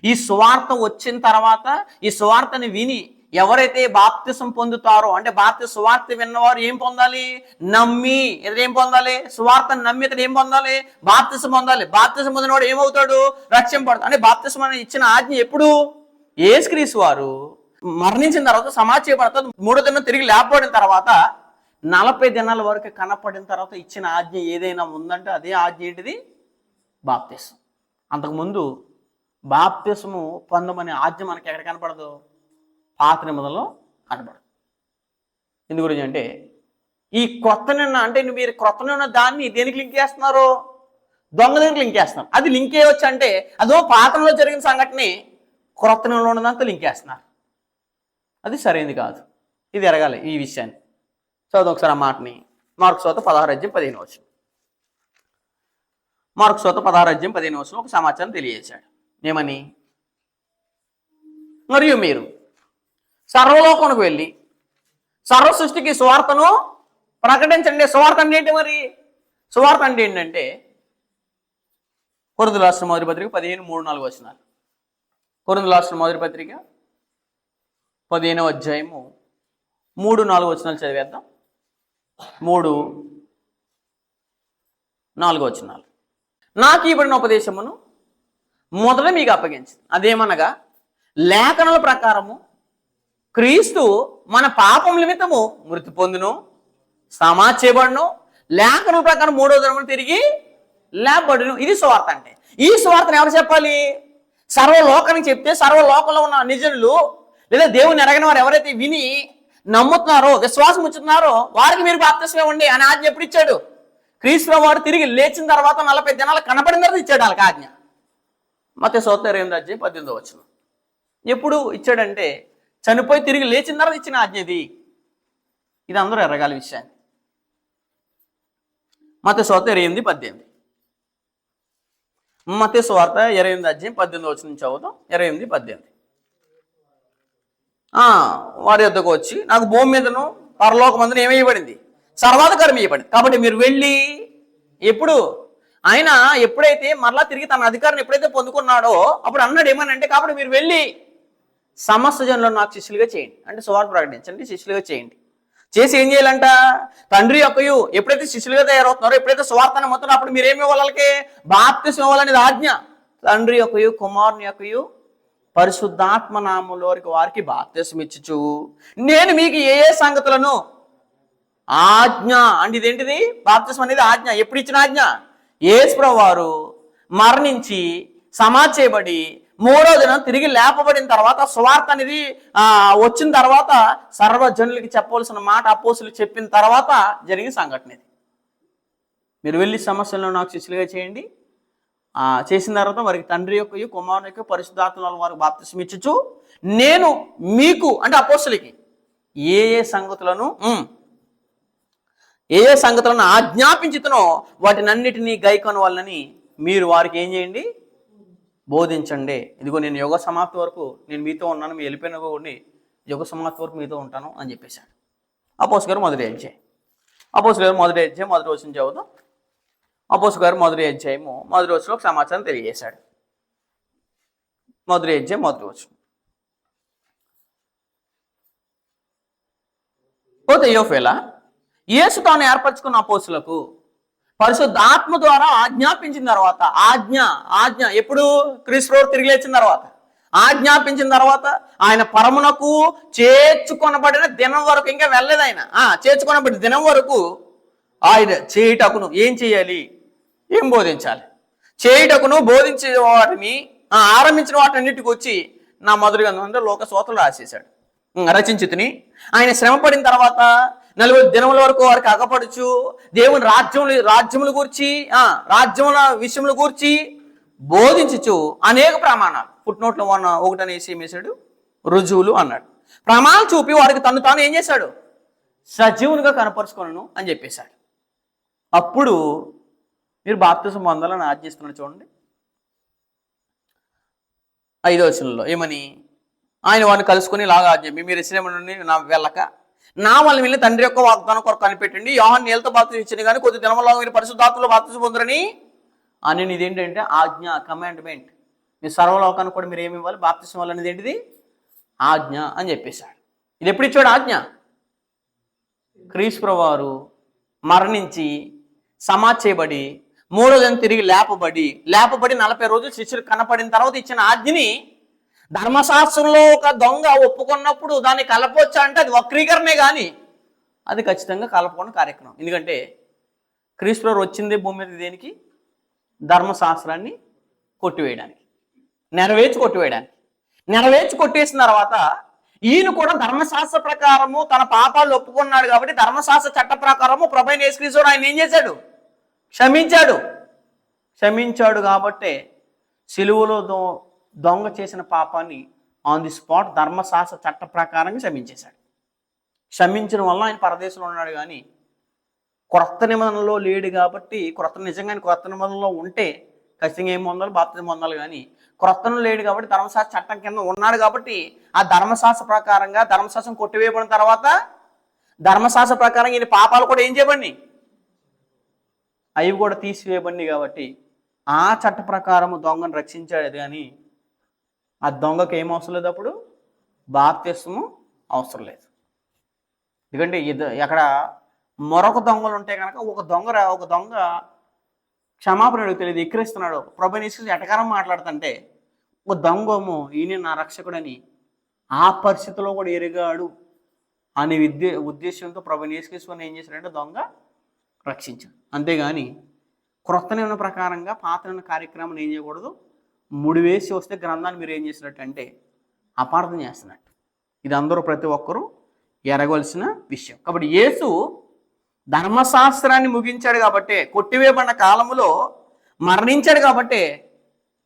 ఈ సువార్త వచ్చిన తర్వాత ఈ సువార్తని విని ఎవరైతే బాప్తిసం పొందుతారో, అంటే సువార్త విన్నవారు ఏం పొందాలి? నమ్మి. ఏం పొందాలి? సువార్తను నమ్మి ఇతడు ఏం పొందాలి? బాప్తిసం పొందాలి. బాప్తిసం పొందినవాడు ఏమవుతాడు? రక్షింపబడతాడు. అంటే బాప్తిసం అని ఇచ్చిన ఆజ్ఞ ఎప్పుడు? యేసుక్రీస్తు వారు మరణించిన తర్వాత, సమాధి చేయబడిన తర్వాత, 3వ దినం తిరిగి లేపబడిన తర్వాత 40 దినాల వరకు కనపడిన తర్వాత ఇచ్చిన ఆజ్ఞ ఏదైనా ఉందంటే అదే ఆజ్ఞ ఏంటిది? బాప్తిసం. అంతకుముందు బాప్తిసము పొందమనే ఆజ్ఞ మనకి ఎక్కడ కనపడదు? పాత నిబంధనలో కనపడదు. ఎందు గురించి అంటే ఈ క్రొత్త నిన్న, అంటే మీరు క్రొత్త నిన్న దాన్ని దేనికి లింక్ చేస్తున్నారు? దొంగ దేనికి లింక్ చేస్తున్నారు. అది లింక్ చేయవచ్చు అంటే అదో పాతంలో జరిగిన సంఘటన క్రొత్త నిన్నలో ఉన్నదంతా లింక్ చేస్తున్నారు. అది సరైనది కాదు. ఇది ఎరగాలి ఈ విషయాన్ని. చదువు ఒకసారి ఆ మాటని. మార్కు సువార్త 16:15. మార్కు సువార్త 16:15 ఒక సమాచారం తెలియజేశాడు. ఏమని? మరియు మీరు సర్వలోకానికి వెళ్ళి సర్వ సృష్టికి సువార్తను ప్రకటించండి. సువార్త అంటే ఏంటి మరి? సువార్త అంటే ఏంటంటే కొరింథీయులకు రాసిన మొదటి పత్రిక 15:3-4. కొరింథీయులకు రాసిన మొదటి పత్రిక 15వ అధ్యాయము 3-4 చదివేద్దాం. 3-4. నాకు ఇవ్వబడిన ఉపదేశమును మొదట మీకు అప్పగించింది. అదేమనగా లేఖనాల ప్రకారము క్రీస్తు మన పాపం నిమిత్తము మృతి పొందును, సమాధి చేయబడును, లేఖనాల ప్రకారం 3వ దినమున తిరిగి లేపబడును. ఇది సువార్త. అంటే ఈ సువార్తను ఎవరు చెప్పాలి? సర్వలోకానికి చెప్తే సర్వలోకంలో ఉన్న నిజనులు లేదా దేవుని ఎరగిన వారు ఎవరైతే విని నమ్ముతున్నారో, విశ్వాసం ఉంచుతున్నారో వారికి మీరు బాప్తిసం ఇవ్వండి అని ఆజ్ఞ ఎప్పుడు ఇచ్చాడు? క్రీస్తు వారు తిరిగి లేచిన తర్వాత 40 దినాలు కనపడిన తర్వాత ఇచ్చాడు వాళ్ళకి ఆజ్ఞ. మత్తయి సువార్త 28:18. ఎప్పుడు ఇచ్చాడంటే చనిపోయి తిరిగి లేచిన తర్వాత ఇచ్చిన ఆజ్ఞ ఇది. ఇది అందరూ ఎరగాలి విషయాన్ని. మత్తయి సువార్త 28:18. మత్తయి సువార్త 28:18 చదువుతాం. 28:18. వారి యొద్దకు వచ్చి నాకు భూమి మీదను పరలోకమందును ఏమేయబడింది? సర్వాధికారం ఇవ్వబడింది. కాబట్టి మీరు వెళ్ళి, ఎప్పుడు ఆయన ఎప్పుడైతే మరలా తిరిగి తన అధికారాన్ని ఎప్పుడైతే పొందుకున్నాడో అప్పుడు అన్నాడు ఏమనంటే, కాబట్టి మీరు వెళ్ళి సమస్త జనులను నాకు శిష్యులుగా చేయండి. అంటే సువార్త ప్రకటించండి, శిష్యులుగా చేయండి. చేసి ఏం చేయాలంట? తండ్రి యొక్కయు ఎప్పుడైతే శిష్యులుగా తయారవుతున్నారో, ఎప్పుడైతే సువార్తను మొత్తం అప్పుడు మీరేమి ఇవ్వాలకి? బాప్తిసం ఇవ్వాలనేది ఆజ్ఞ. తండ్రి యొక్కయు కుమారుని యొక్కయు పరిశుద్ధాత్మ నామములోకి వారికి బాప్తిసం ఇచ్చుచు నేను మీకు ఏ ఏ సంగతులను ఆజ్ఞ. అంటే ఇదేంటిది? బాప్తిసం అనేది ఆజ్ఞ. ఎప్పుడు ఇచ్చిన ఆజ్ఞ? యేసుప్రభువు వారు మరణించి సమాధి చేయబడి 3వ దినం తిరిగి లేపబడిన తర్వాత సువార్త అనేది వచ్చిన తర్వాత సర్వజనులకి చెప్పవలసిన మాట అపోస్తులు చెప్పిన తర్వాత జరిగిన సంఘటన ఇది. మీరు వెళ్ళి సమస్యలను నాకు శిష్యులుగా చేయండి. చేసిన తర్వాత వారికి తండ్రి యొక్క కుమారుని యొక్క పరిశుద్ధాత్మ వారికి బాప్తిసం ఇచ్చుచు నేను మీకు, అంటే అపోస్తులకి ఏ ఏ సంగతులను ఆజ్ఞాపించుతునో వాటినన్నిటినీ గైకొన వాళ్ళని మీరు వారికి ఏం చేయండి? బోధించండి. ఇదిగో నేను యుగ సమాప్తి వరకు నేను మీతో ఉన్నాను, మీ వెళ్ళిపోయిన కూడా యుగ సమాప్తి వరకు మీతో ఉంటాను అని చెప్పేశాడు. అపోస్తలుల గారు మొదటి అధ్యాయం. మొదటి వచనం చదువుతాం. అపోస్తలుల గారు మొదటి అధ్యాయము మొదటి వచనంలో ఒక సమాచారం తెలియజేశాడు. మొదటి అధ్యాయం మొదటి వచనం. ఓ తెయోఫిలా, యేసు తాను ఏర్పరచుకున్న అపోస్తలులకు పరిశుద్ధాత్మ ద్వారా ఆజ్ఞాపించిన తర్వాత, ఆజ్ఞ ఎప్పుడు? క్రీస్తు తిరిగి లేచిన తర్వాత ఆజ్ఞాపించిన తర్వాత ఆయన పరమునకు చేర్చుకొనబడిన దినం వరకు, ఇంకా వెళ్ళలేదు ఆయన, చేర్చుకొనబడిన దినం వరకు ఆయన చేయుటకును ఏం చేయాలి? ఏం బోధించాలి? చేయుటకును బోధించే వాటిని ఆరంభించిన వాటిన్నిటికి వచ్చి నా మొదటి గ్రంథం అంటే లోక సోతలు రాసేశాడు, రచించితిని. ఆయన శ్రమ పడిన తర్వాత 40 దినముల వరకు వారికి అగపడుచు దేవుని రాజ్యములు గూర్చి రాజ్యముల విషయములు గూర్చి బోధించుచు అనేక ప్రమాణాలు, ఫుట్నోట్లో ఒకటనేసి వేసాడు, రుజువులు అన్నాడు. ప్రమాణాలు చూపి వారికి తను తాను ఏం చేశాడు? సజీవునిగా కనపరుచుకొనును అని చెప్పేశాడు. అప్పుడు మీరు బాప్తిసం పొందాలని ఆజ్ఞిస్తున్నాడు. చూడండి 5వ వచనంలో ఏమని, ఆయన వారిని కలుసుకుని ఇలాగా ఆజ్ఞ, మీరు యెరూషలేము నుండి నా వెళ్ళక నా వల్ల వెళ్ళి తండ్రి యొక్క వాగ్దానం కొరకు కనిపెట్టండి. యోహాను నీళ్ళతో బాప్తిసం ఇచ్చింది కానీ కొద్ది దినములో మీరు పరిశుద్ధాత్మలో బాప్తిసం పొందరని అని. ఇదేంటంటే ఆజ్ఞ, కమాండ్మెంట్. మీ సర్వలోకానికి కూడా మీరు ఏమి ఇవ్వాలి? బాప్తిసం వల్ల అనేది ఏంటిది? ఆజ్ఞ అని చెప్పేశాడు. ఇది ఎప్పుడు ఇచ్చాడు ఆజ్ఞ? క్రీస్తు వారు మరణించి సమాధి చేయబడి 3వ దినం తిరిగి లేపబడి 40 రోజులు శిష్యులు కనపడిన తర్వాత ఇచ్చిన ఆజ్ఞని ధర్మశాస్త్రంలో ఒక దొంగ ఒప్పుకున్నప్పుడు దాన్ని కలపవచ్చా అంటే అది వక్రీకరణే కానీ అది ఖచ్చితంగా కలపకుండా కార్యక్రమం. ఎందుకంటే క్రీస్తు వచ్చింది భూమి మీద దేనికి? ధర్మశాస్త్రాన్ని కొట్టివేయడానికి, నెరవేర్చి కొట్టేసిన తర్వాత ఈయన కూడా ధర్మశాస్త్ర ప్రకారము తన పాపాలు ఒప్పుకున్నాడు కాబట్టి ధర్మశాస్త్ర చట్ట ప్రకారము ప్రభువైన యేసుక్రీస్తు ఆయన ఏం చేశాడు? క్షమించాడు కాబట్టే సిలువలో దొంగ చేసిన పాపాన్ని ఆన్ ది స్పాట్ ధర్మశాస్త్ర చట్ట ప్రకారంగా క్షమించేశాడు. క్షమించడం వల్ల ఆయన పరదేశంలో ఉన్నాడు కానీ క్రొత్త నిబంధనలో లేడు కాబట్టి నిజంగానే క్రొత్త నిబంధనలో ఉంటే ఖచ్చితంగా ఏం పొందాలి? బాప్తిసం పొందాలి. కానీ క్రొత్తను లేడు కాబట్టి ధర్మశాస్త్ర చట్టం కింద ఉన్నాడు కాబట్టి ఆ ధర్మశాస్త్ర ప్రకారంగా ధర్మశాస్త్రం కొట్టివేయబడిన తర్వాత ధర్మశాస్త్ర ప్రకారం ఈయన పాపాలు కూడా ఏం చేయబడి? అవి కూడా తీసివేయబడి కాబట్టి ఆ చట్ట ప్రకారము దొంగను రక్షించాడు. కానీ ఆ దొంగకి ఏం అవసరం లేదు, అప్పుడు బాప్తిసము అవసరం లేదు. ఎందుకంటే అక్కడ మరొక దొంగలు ఉంటే కనుక ఒక దొంగ క్షమాపణ తెలియదు, ఎక్కిరిస్తున్నాడు. ప్రభువుని యేసుక్రీస్తు ఎటకారం మాట్లాడుతుంటే ఒక దొంగము ఈయన నా రక్షకుడని ఆ పరిస్థితిలో కూడా ఎరిగాడు అనే ఉద్దేశంతో ప్రభువుని యేసుక్రీస్తు ఏం చేశాడంటే దొంగ రక్షించాడు. అంతేగాని క్రొత్త నియమ ప్రకారంగా పాత నియమ కార్యక్రమాన్ని ఏం చేయకూడదు. ముడివేసి వస్తే గ్రంథాన్ని మీరు ఏం చేసినట్టు అంటే అపార్థం చేస్తున్నట్టు. ఇది అందరూ ప్రతి ఒక్కరూ ఎరగవలసిన విషయం. కాబట్టి యేసు ధర్మశాస్త్రాన్ని ముగించాడు కాబట్టి, కొట్టివేయబడిన కాలములో మరణించాడు కాబట్టి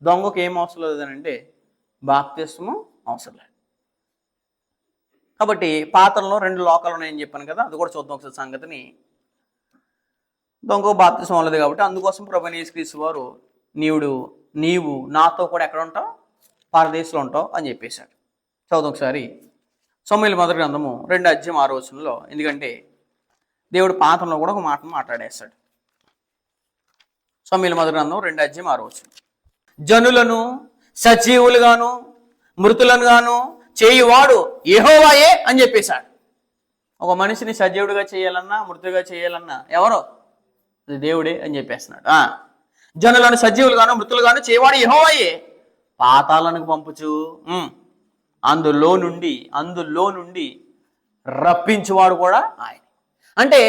దొంగకు ఏం అవసరం లేదనంటే బాప్తిసము అవసరం లేదు. కాబట్టి పాత్రలో 2 లోకాలు ఉన్నాయని చెప్పాను కదా, అది కూడా చూద్దాం ఒకసారి సంగతిని. దొంగ బాప్తిసం అవ్వలేదు కాబట్టి అందుకోసం ప్రభువైన యేసుక్రీస్తు వారు నీవు నాతో కూడా ఎక్కడ ఉంటావు? పరదేశంలో ఉంటావు అని చెప్పేశాడు. చదువు ఒకసారి సమూయేలు మొదటి గ్రంథము 2:6 ఎందుకంటే దేవుడు పాత్రలో కూడా ఒక మాట మాట్లాడేస్తాడు. సమూయేలు మొదటి గ్రంథం 2:6 జనులను సజీవులుగాను మృతులను గాను చేయువాడు యెహోవాయే అని చెప్పేశాడు. ఒక మనిషిని సజీవుడిగా చేయాలన్నా మృతుడిగా చేయాలన్నా ఎవరో? అది దేవుడే అని చెప్పేస్తున్నాడు. జనులను సజీవులుగాను మృతులుగాను చేయవాడు యెహోవాయే, పాతాళానికి పంపుచు అందులో నుండి రప్పించువాడు కూడా ఆయన. అంటే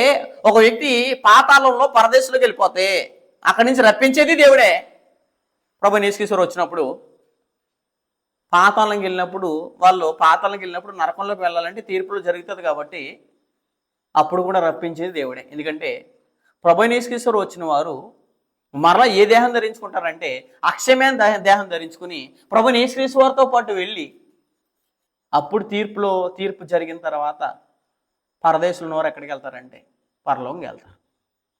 ఒక వ్యక్తి పాతాళంలో పరదేశంలోకి వెళ్ళిపోతే అక్కడి నుంచి రప్పించేది దేవుడే. ప్రభువైన యేసుక్రీస్తు వచ్చినప్పుడు పాతాళంకి వెళ్ళినప్పుడు నరకంలోకి వెళ్ళాలంటే తీర్పులు జరుగుతుంది కాబట్టి అప్పుడు కూడా రప్పించేది దేవుడే. ఎందుకంటే ప్రభువైన యేసుక్రీస్తు వచ్చిన వారు మరలా ఏ దేహం ధరించుకుంటారంటే అక్షయమైన దేహం ధరించుకుని ప్రభువైన యేసుక్రీస్తు వారితో పాటు వెళ్ళి అప్పుడు తీర్పు జరిగిన తర్వాత పరదేశంలో వారు ఎక్కడికి వెళ్తారంటే పరలోకంకి వెళ్తారు.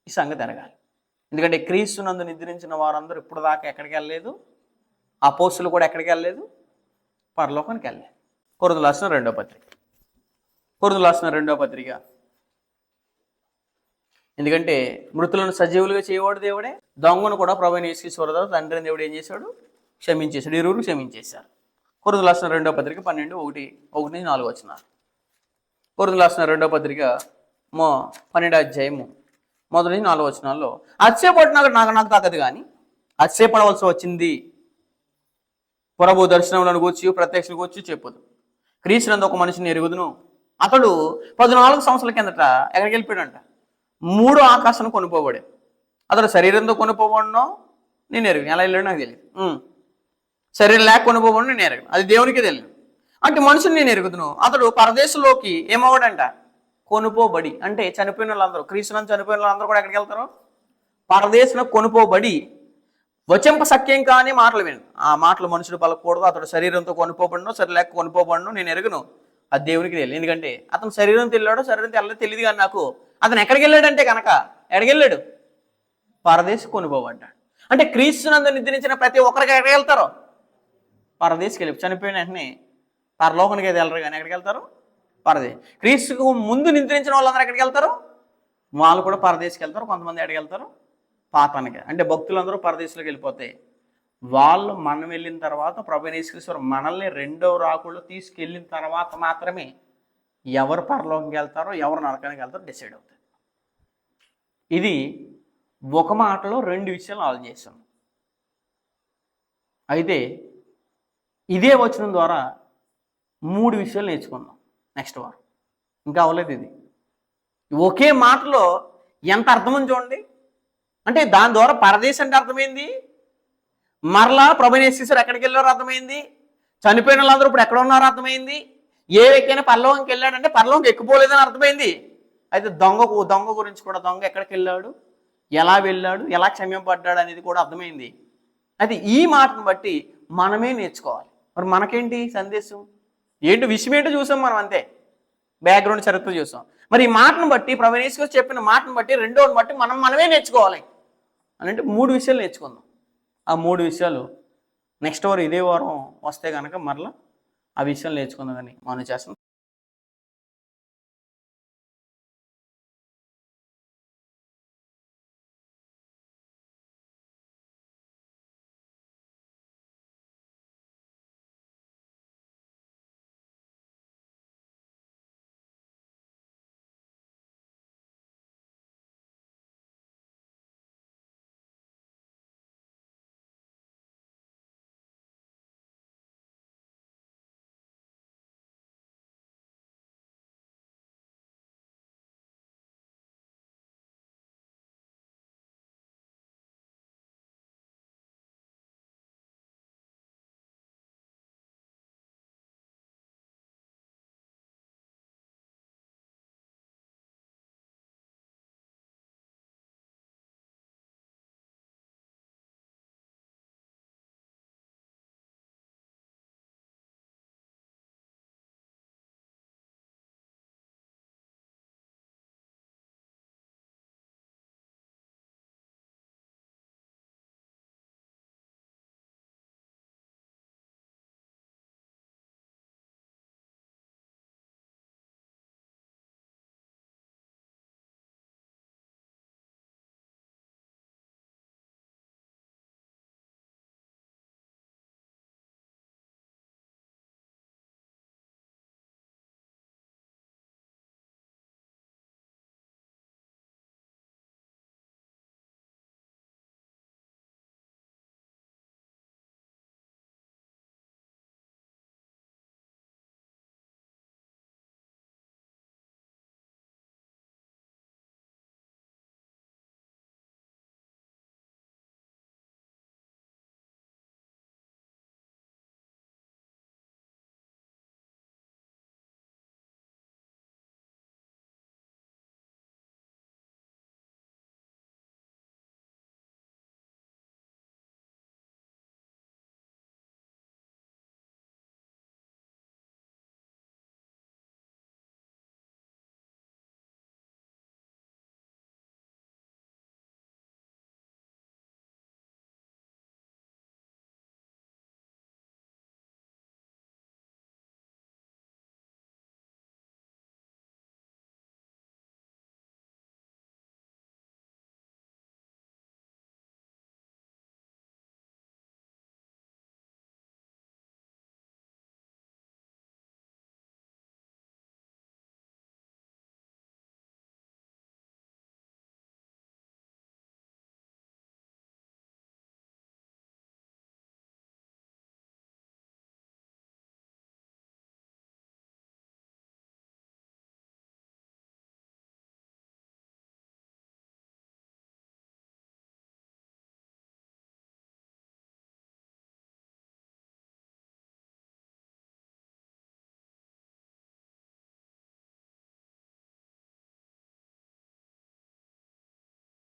ఈ సంగతి ఎరగాలి. ఎందుకంటే క్రీస్తునందు నిద్రించిన వారందరూ ఇప్పుడు దాకా ఎక్కడికి వెళ్ళలేదు, అపోస్తులు కూడా ఎక్కడికి వెళ్ళలేదు, పరలోకానికి వెళ్ళలేదు. కొరింథీయులకు రాసిన రెండవ పత్రిక ఎందుకంటే మృతులను సజీవులుగా చేయవాడు దేవుడే, దొంగను కూడా ప్రభువైన యేసుక్రీస్తు తండ్రిని దేవుడు ఏం చేశాడు? క్షమించేశాడు. ఇరువురు క్షమించేశారు. కొరింథీయులకు రాసిన 2వ పత్రిక 12:1-4 కొరింథీయులకు రాసిన 2వ పత్రిక 12 1-4 అతిశయపడినాక నాకు తగ్గదు కానీ అతిశయపడవలసి వచ్చింది ప్రభు దర్శనములను గూర్చి ప్రత్యక్షను గూర్చి చెప్పదు. క్రీస్తునందు ఒక మనిషిని ఎరుగుదును, అతడు 14 సంవత్సరాల కిందట ఎక్కడికి వెళ్ళిపోయాడంట? 3 ఆకాశాన్ని కొనుక్కోబడే. అతడు శరీరంతో కొనుక్కోబడినో నేను ఎరుగు, ఎలా వెళ్ళాడు నాకు తెలియదు. శరీరం లేక కొనుక్కోబడి నేను ఎరగను, అది దేవునికే తెలియదు. అంటే మనుషుని నేను ఎరుగుదును, అతడు పరదేశంలోకి ఏమవ్వడంట? కొనుపోబడి, అంటే చనిపోయిన వాళ్ళందరూ, క్రీస్తునందు చనిపోయిన వాళ్ళందరూ కూడా ఎక్కడికి వెళ్తారు? పరదేశంలో కొనుపోబడి వచింప సఖ్యం కాని మాటలు విను. ఆ మాటలు మనుషుడు పలకూడదు, అతడు శరీరంతో కొనుపోబడినో సరే లేక కొనుపోబడినో నేను ఎరుగును, అది దేవునికి తెలియదు. ఎందుకంటే అతను శరీరంతో వెళ్ళాడో శరీరంతో వెళ్ళదో తెలియదు, కానీ నాకు అతను ఎక్కడికి వెళ్ళాడంటే కనుక ఎక్కడికి వెళ్ళాడు? పరదేశం కొనుపోబడ్డాడు. అంటే క్రీస్తునందు నిద్రించిన ప్రతి ఒక్కరికి ఎక్కడికి వెళ్తారో? పరదేశకి వెళ్ళి చనిపోయిన వెంటనే పరలోకానికి అయితే వెళ్ళరు, కానీ ఎక్కడికి వెళ్తారు? పరదేశం. క్రీస్తుకు ముందు నిద్రించిన వాళ్ళందరూ ఎక్కడికి వెళ్తారు? వాళ్ళు కూడా పరదేశకి వెళ్తారు. కొంతమంది ఎక్కడికి వెళ్తారు? పాతానికి. అంటే భక్తులందరూ పరదేశంలోకి వెళ్ళిపోతే వాళ్ళు మనం వెళ్ళిన తర్వాత ప్రభువైన యేసుక్రీస్తు మనల్ని రెండవ రాకుల్లో తీసుకెళ్ళిన తర్వాత మాత్రమే ఎవరు పరలోకంకి వెళ్తారో ఎవరు నరకానికి వెళ్తారో డిసైడ్ అవుతుంది. ఇది ఒక మాటలో రెండు విషయాలు ఆలోచిస్తాం. అయితే ఇదే వచనం ద్వారా మూడు విషయాలు నేర్చుకుందాం నెక్స్ట్ వారం. ఇంకా అవ్వలేదు. ఇది ఒకే మాటలో ఎంత అర్థమని చూడండి. అంటే దాని ద్వారా పరదేశం అంటే అర్థమైంది, మరలా ప్రభువైన యేసుక్రీస్తు ఎక్కడికి వెళ్ళారో అర్థమైంది, చనిపోయిన వాళ్ళందరూ ఇప్పుడు ఎక్కడ ఉన్నారో అర్థమైంది, ఏ వ్యక్తి అయినా పరలోకంకి వెళ్ళాడంటే పరలోకంకి ఎక్కిపోలేదని అర్థమైంది. అయితే దొంగ గురించి కూడా, దొంగ ఎక్కడికి వెళ్ళాడు, ఎలా వెళ్ళాడు, ఎలా క్షమింపబడ్డాడు అనేది కూడా అర్థమైంది. అయితే ఈ మాటను బట్టి మనమే నేర్చుకోవాలి. మరి మనకేంటి సందేశం ఏంటి, విషయం ఏంటో చూసాం మనం, అంతే బ్యాక్గ్రౌండ్ చరిత్ర చూసాం. మరి ఈ మాటను బట్టి ప్రభువైన యేసుక్రీస్తు చెప్పిన మాటను బట్టి రెండోని బట్టి మనమే నేర్చుకోవాలి అని అంటే మూడు విషయాలు నేర్చుకుందాం. ఆ మూడు విషయాలు నెక్స్ట్ వారం ఇదే వారం వస్తే కనుక మరలా ఆ విషయాలు నేర్చుకుందాం అని మనం చేస్తాం.